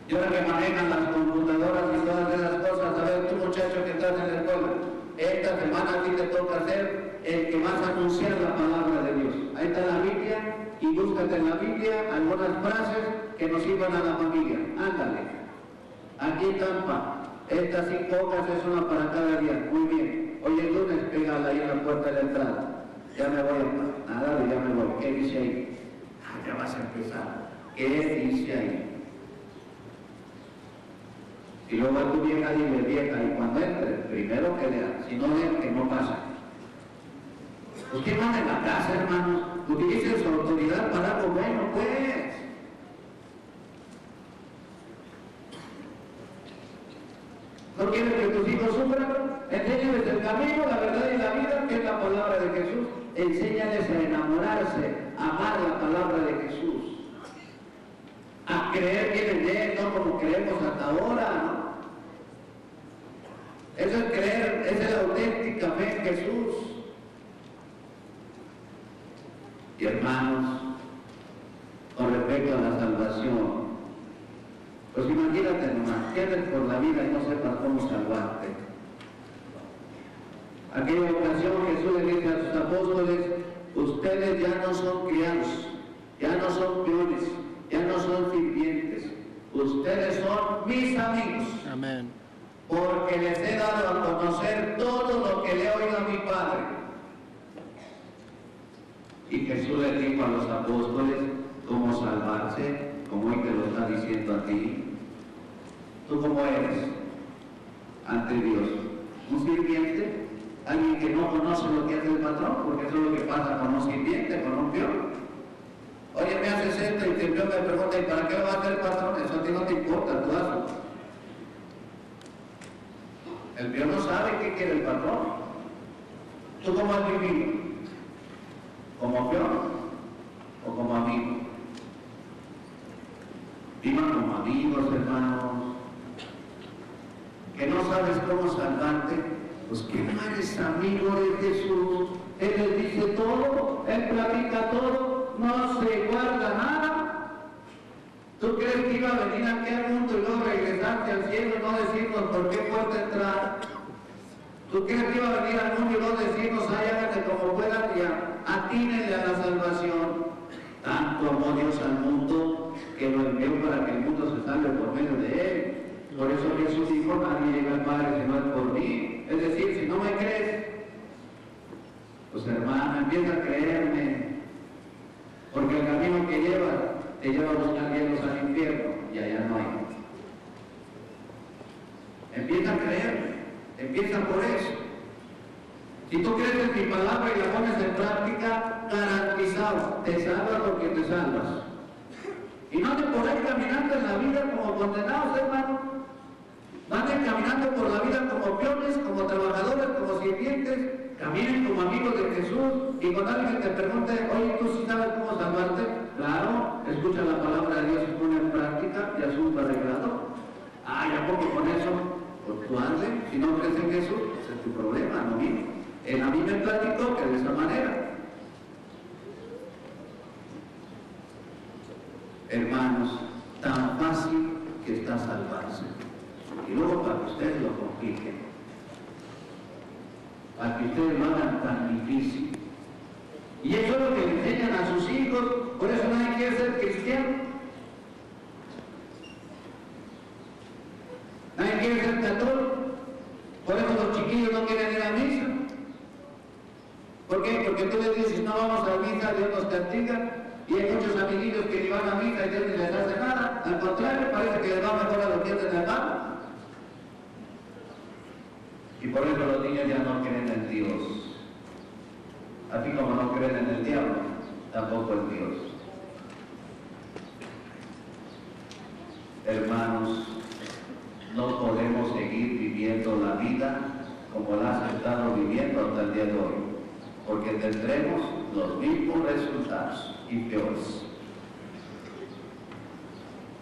Y ahora que manejan las computadoras y todas esas cosas, a ver, tú estás en la escuela. Esta semana a ti te toca ser el que vas a anunciar la palabra de Dios. Ahí está la Biblia y búscate en la Biblia algunas frases que nos sirvan a la familia. Ándale. Aquí están, estas 5 hojas es una para cada día. Muy bien. Hoy es lunes, pégala ahí en la puerta de la entrada. Ya me voy, nada, ya me voy. ¿Qué dice ahí? Ya vas a empezar. ¿Qué dice ahí? Y luego a tu vieja dile, vieja, y cuando entre, primero que lea, si no leen, que no pasa. Usted manda en la casa, hermanos, utilice su autoridad para algo bueno, pues. ¿No quieres que tus hijos sufran? Enséñales el camino, la verdad y la vida, que es la palabra de Jesús. Enséñales a enamorarse, a amar la palabra de Jesús. A creer bien en Él, no como creemos hasta ahora, ¿no? Eso es creer, esa es la auténtica fe en Jesús. Y hermanos, con respecto a la salvación, pues imagínate nomás, quedes por la vida y no sepas cómo salvarte. Aquella ocasión Jesús le dice a sus apóstoles, ustedes ya no son criados, ya no son peones, ya no son sirvientes, ustedes son mis amigos. Amén. Porque les he dado a conocer todo lo que le he oído a mi Padre. Y Jesús le dijo a los apóstoles cómo salvarse, como hoy te lo está diciendo a ti. ¿Tú cómo eres ante Dios? ¿Un sirviente? ¿Alguien que no conoce lo que hace el patrón? Porque eso es lo que pasa con un sirviente, con un peón. Oye, me haces esto y el peón me pregunta, ¿y para qué lo va a hacer el patrón? Eso a ti no te importa, tú hazlo. El peón no sabe qué quiere el patrón. ¿Tú cómo has vivido? ¿Como peón o como amigo? Vivan como amigos, hermanos. Que no sabes cómo salvarte, pues que no eres amigo de Jesús. Él les dice todo, Él platica todo, no se guarda nada. ¿Tú crees que iba a venir aquí al mundo y luego regresarte al cielo y no decirnos por qué puerta entrar? ¿Tú crees que iba a venir al mundo y luego decirnos, ay, háganle como puedan y atínenle a la salvación? Tanto amó Dios al mundo que lo envió para que el mundo se salve por medio de Él. Por eso Jesús dijo, nadie llega al Padre si no es por mí. Es decir, si no me crees, pues hermano, empieza a creerme. Porque el camino que llevas te lleva a buscar hielos al infierno y allá no hay. Empieza a creerme, empieza por eso. Si tú crees en mi palabra y la pones en práctica, garantizado, te salvas porque te salvas. Y no te por ahí caminando en la vida como condenados, hermano. Van caminando por la vida como peones, como trabajadores, como sirvientes, caminen como amigos de Jesús, y cuando alguien te pregunte, oye, ¿tú sí sabes cómo salvarte? Claro, escucha la palabra de Dios y pone en práctica y asunto arreglado. Ah, ¿ya poco con eso? Pues tú hazle, si no crees en Jesús, ese es tu problema, no mío. A mí me platicó que de esa manera. Hermanos, tan fácil que está salvarse. Y luego para que ustedes lo compliquen, para que ustedes lo hagan tan difícil. Y eso es lo que le enseñan a sus hijos, por eso nadie quiere ser cristiano. Nadie quiere ser católico, por eso los chiquillos no quieren ir a misa. ¿Por qué? Porque tú les dices, no vamos a misa, Dios nos castiga. Y hay muchos amiguillos que ni van a misa y Dios ni les hace nada. Al contrario, parece que les va mejor a los que hacen de mano. Y por eso los niños ya no creen en Dios. Así como no creen en el diablo, tampoco en Dios. Hermanos, no podemos seguir viviendo la vida como la has estado viviendo hasta el día de hoy, porque tendremos los mismos resultados y peores.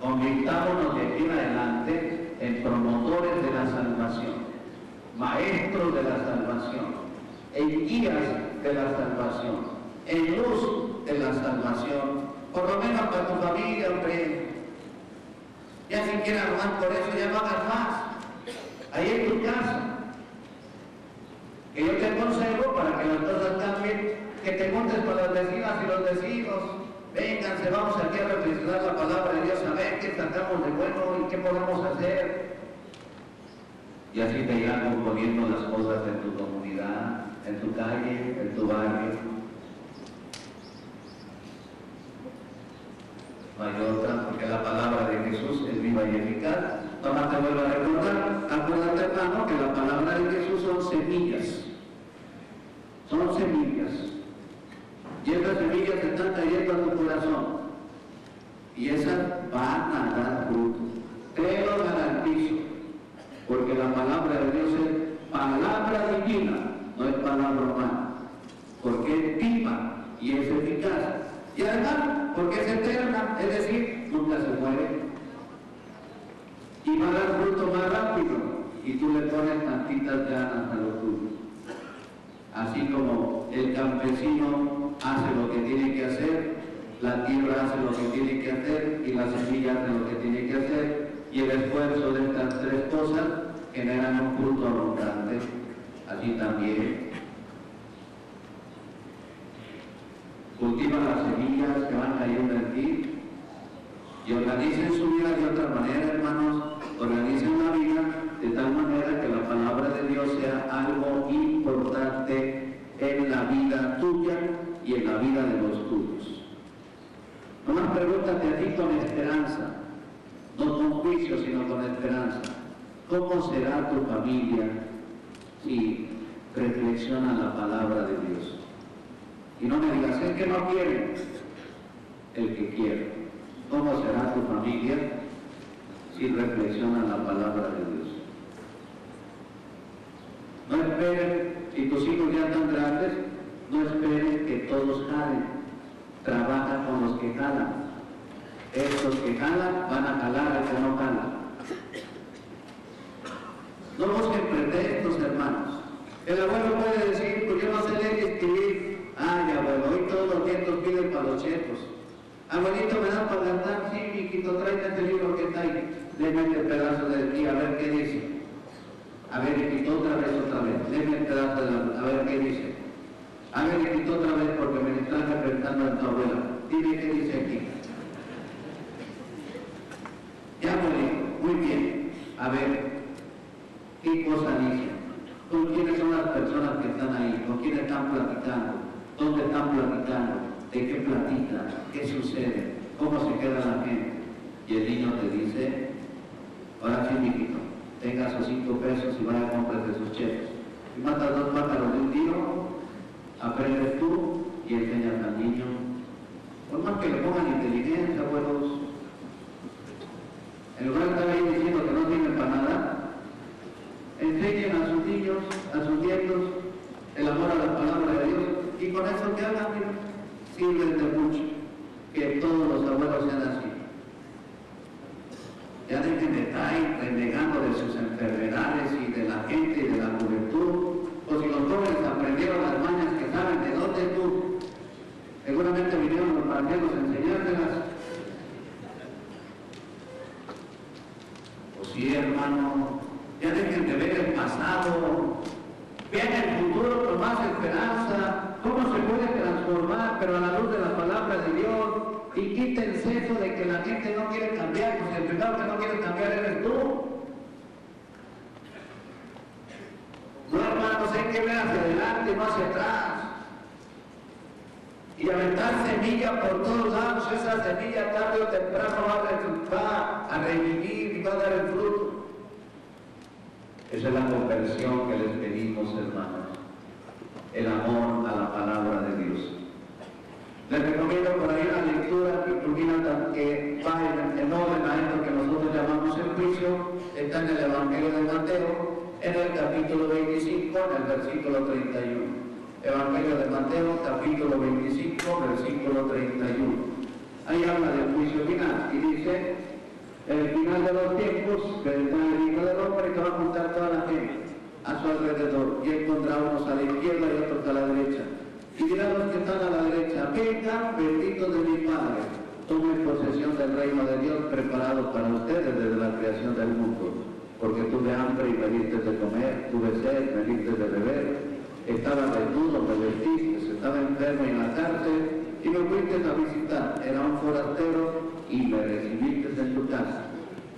Convirtámonos de aquí en adelante en promotores de la salvación, maestros de la salvación, en guías de la salvación, en luz de la salvación, por lo menos para tu familia, hombre. Ya si quieres armar por eso, ya no hagas más. Ahí en tu casa, que yo te aconsejo para que las cosas cambien, que te juntes con las vecinas y los vecinos. Vénganse, vamos aquí a reflexionar la palabra de Dios, a ver qué sacamos de bueno y qué podemos hacer. Y así te irán componiendo las cosas en tu comunidad, en tu calle, en tu barrio. No hay otra, porque la palabra de Jesús es viva y eficaz. Nomás te vuelvo a recordar, acuérdate, hermano, que la palabra de Jesús son semillas. Son semillas. Y esas semillas te están cayendo a tu corazón. Y esas van a dar fruto. Te lo garantizo. Porque la palabra de Dios es palabra divina, no es palabra humana. Porque es viva y es eficaz. Y además, porque es eterna, es decir, nunca se muere. Y va a dar fruto más rápido. Y tú le pones tantitas ganas a lo tuyo. Así como el campesino hace lo que tiene que hacer, la tierra hace lo que tiene que hacer y la semilla hace lo que tiene que hacer, y el esfuerzo de estas tres cosas generan un fruto abundante. Así también cultiva las semillas que van cayendo en ti y organicen su vida de otra manera, hermanos. Organicen la vida de tal manera que la palabra de Dios sea algo importante en la vida tuya y en la vida de los tuyos. Nomás pregúntate a ti con esperanza, no con juicio, sino con esperanza. ¿Cómo será tu familia si reflexiona la palabra de Dios? Y no me digas, es que no quiere, el que quiere. ¿Cómo será tu familia si reflexiona la palabra de Dios? No esperes, si tus hijos ya están grandes, no esperes que todos jalen. Trabaja con los que jalan. Estos que jalan van a jalar al que no jala. No busquen pretextos, hermanos. El abuelo puede decir, pues yo no sé leer y escribir. Ay, abuelo, hoy todos los nietos piden para los chetos. Abuelito, ¿me dan para cantar? Sí, mijito, tráete este libro que está ahí. Deme este pedazo de ti, a ver qué dice. A ver, hijito, otra vez. Deme el pedazo de la... A ver qué dice. A ver, hijito, otra vez, porque me están representando a tu abuela. Dime qué dice aquí. Ya, abuelito, muy bien. A ver, ¿qué cosa dice? ¿Con quiénes son las personas que están ahí? ¿Con quiénes están platicando? ¿Dónde están platicando? ¿De qué platican? ¿Qué sucede? ¿Cómo se queda la gente? Y el niño te dice, ahora sí, mijito, tenga sus 5 pesos y vaya a comprarse sus cheques. Y matas 2 pájaros de un tiro, aprendes tú y enseñas al niño. Por más que le pongan inteligencia, abuelos, en lugar de estar ahí diciendo que no tienen para nada, enseñen a sus niños, a sus nietos, el amor a la palabra de Dios, y con eso que hagan, sirven de mucho, que todos los abuelos sean así. Ya dejen de estar renegando de sus enfermedades y de la gente y de la juventud, o si los jóvenes aprendieron las mañas que saben de dónde tú, seguramente vinieron los marqueros a enseñártelas. O sí, hermano, ya dejen de ver el pasado, vean el futuro con más esperanza, cómo se puede transformar, pero a la luz de la palabra de Dios, y quítense eso de que la gente no quiere cambiar, pues el primero que no quiere cambiar eres tú. No, hermanos, hay que ver hacia adelante y no hacia atrás. Y aventar semilla por todos lados, esa semilla tarde o temprano va a revivir y va a dar el fruto. Esa es la conversión que les pedimos, hermanos. El amor a la palabra de Dios. Les recomiendo por ahí una lectura que va en orden a esto que nosotros llamamos el juicio. Está en el Evangelio de Mateo, en el capítulo 25, en el versículo 31. Evangelio de Mateo, capítulo 25, versículo 31. Ahí habla del juicio final y dice: el final de los tiempos, vendrá el Hijo del Hombre que va a juntar toda la gente a su alrededor, y encontrará unos a la izquierda y otros a la derecha. Y dirá a los que están a la derecha: vengan, benditos de mi Padre, tomen posesión del reino de Dios preparado para ustedes desde la creación del mundo. Porque tuve hambre y me diste de comer, tuve sed, me diste de beber, estaba desnudo, me vestiste, estaba enfermo en la cárcel y me fuiste a visitar, era un forastero y me recibiste en tu casa.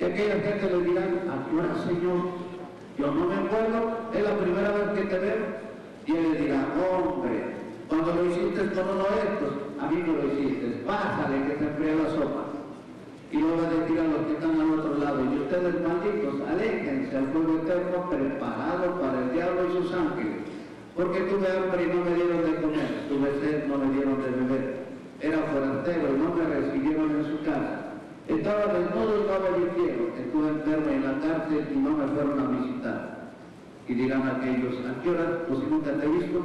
Y aquella gente le dirá, ¿a qué hora, Señor? Yo no me acuerdo, es la primera vez que te veo. Y él le dirá, hombre, cuando lo hiciste con uno de estos, a mí no lo hiciste, pásale que se enfríe la sopa. Y luego va a decir a los que están al otro lado, y ustedes malditos, aléjense al fuego eterno preparado para el diablo y sus ángeles. Porque tuve hambre y no me dieron de comer, tuve sed, no me dieron de beber. Era forastero y no me recibieron en su casa. Estaba desnudo y no me vistieron, estuve enfermo en la cárcel y no me fueron a visitar. Y dirán aquellos, ¿a qué hora? Pues nunca te he visto.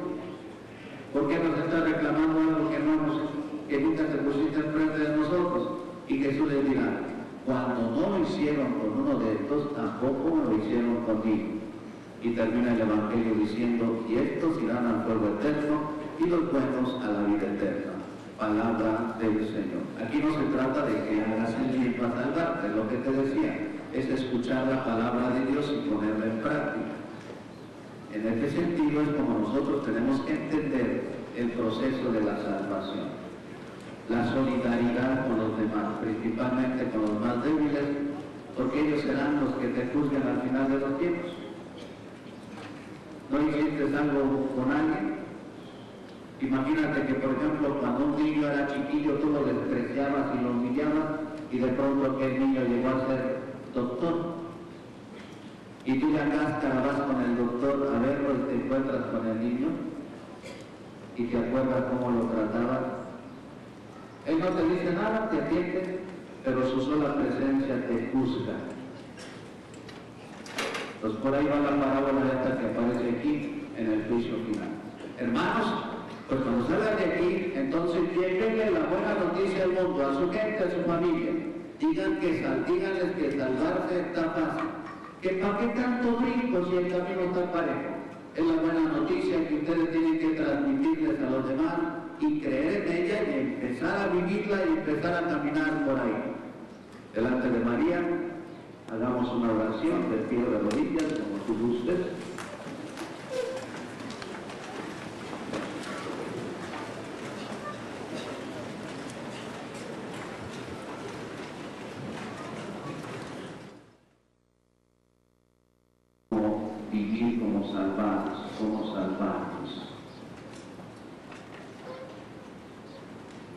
¿Por qué nos estás reclamando algo que nunca te pusiste enfrente de nosotros? Y Jesús les dirá, cuando no lo hicieron con uno de estos, tampoco me lo hicieron conmigo. Y termina el Evangelio diciendo, y estos irán al fuego eterno y los buenos a la vida eterna. Palabra del Señor. Aquí no se trata de que hagas el bien para salvarte, lo que te decía, es escuchar la palabra de Dios y ponerla en práctica. En este sentido es como nosotros tenemos que entender el proceso de la salvación. La solidaridad con los demás, principalmente con los más débiles, porque ellos serán los que te juzguen al final de los tiempos. ¿No hiciste algo con alguien? Imagínate que, por ejemplo, cuando un niño era chiquillo, tú lo despreciabas y lo humillabas, y de pronto aquel niño llegó a ser doctor. Y tú ya cáscara vas con el doctor a verlo y te encuentras con el niño, y te acuerdas cómo lo trataba. Él no te dice nada, te atiende, pero su sola presencia te juzga. Entonces por ahí va la parábola esta que aparece aquí en el juicio final. Hermanos, pues cuando salgan de aquí, entonces llévenle la buena noticia al mundo, a su gente, a su familia. Díganles que salvarse está fácil. Que para qué tanto brinco si el camino está parejo. Es la buena noticia que ustedes tienen que transmitirles a los demás y creer en ella y empezar a vivirla y empezar a caminar por ahí. Delante de María, hagamos una oración de pie de rodillas, como tú gustes. Vivir como salvados, como salvados.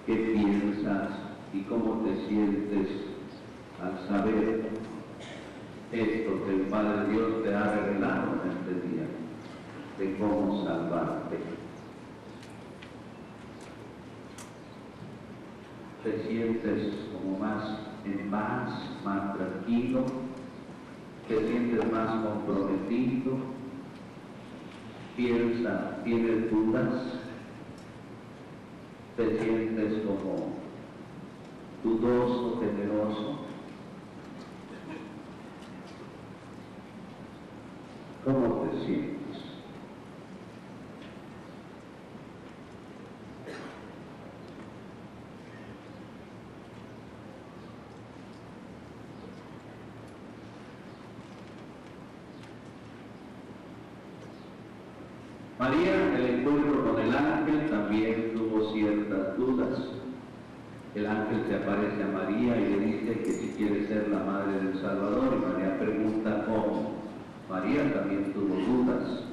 ¿Qué piensas y cómo te sientes al saber esto que el Padre Dios te ha revelado en este día, de cómo salvarte? ¿Te sientes como más en paz, más tranquilo? ¿Te sientes más comprometido? Piensa, ¿tienes dudas? ¿Te sientes como dudoso, temeroso? ¿Cómo te sientes? María, en el encuentro con el ángel, también tuvo ciertas dudas. El ángel se aparece a María y le dice que si quiere ser la madre del Salvador, y María pregunta cómo. María también tuvo dudas.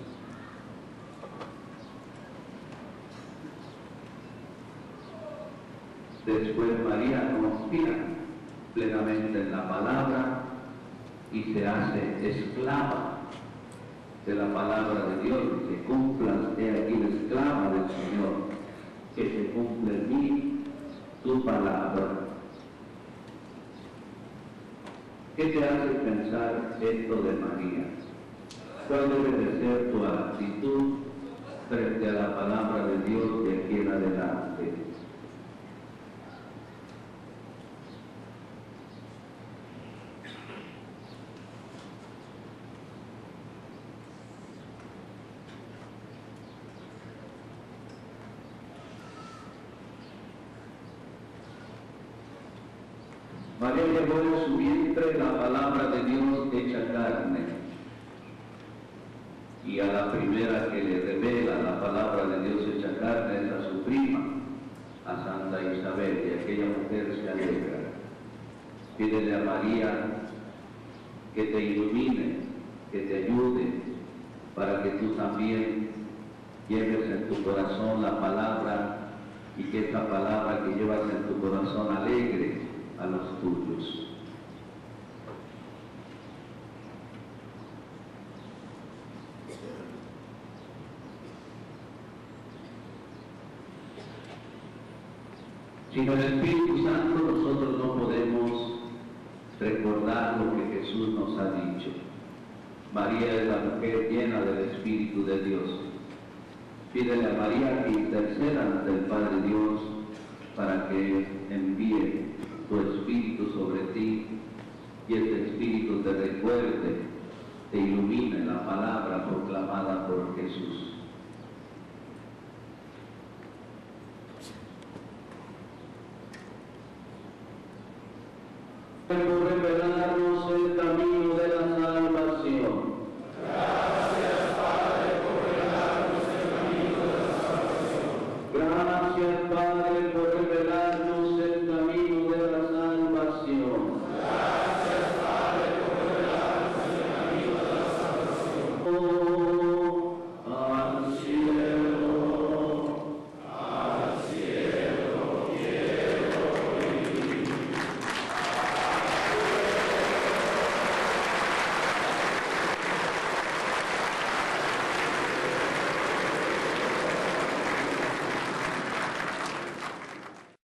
Después María confía plenamente en la palabra y se hace esclava de la palabra de Dios, que cumpla, he aquí la esclava del Señor, que se cumple en mí tu palabra. ¿Qué te hace pensar esto de María? ¿Cuál debe de ser tu actitud frente a la palabra de Dios de aquí en adelante? María llevó en su vientre la palabra de Dios hecha carne. y a la primera que le revela la palabra de Dios hecha carne es a su prima, a Santa Isabel, y aquella mujer se alegra. Pídele a María que te ilumine, que te ayude, para que tú también lleves en tu corazón la palabra y que esa palabra que llevas en tu corazón alegre a los tuyos. Sin el Espíritu Santo nosotros no podemos recordar lo que Jesús nos ha dicho. María es la mujer llena del Espíritu de Dios. Pídele a María que interceda ante el Padre Dios para que envíe tu Espíritu sobre ti y este Espíritu te recuerde, te ilumine la palabra proclamada por Jesús. Reverencia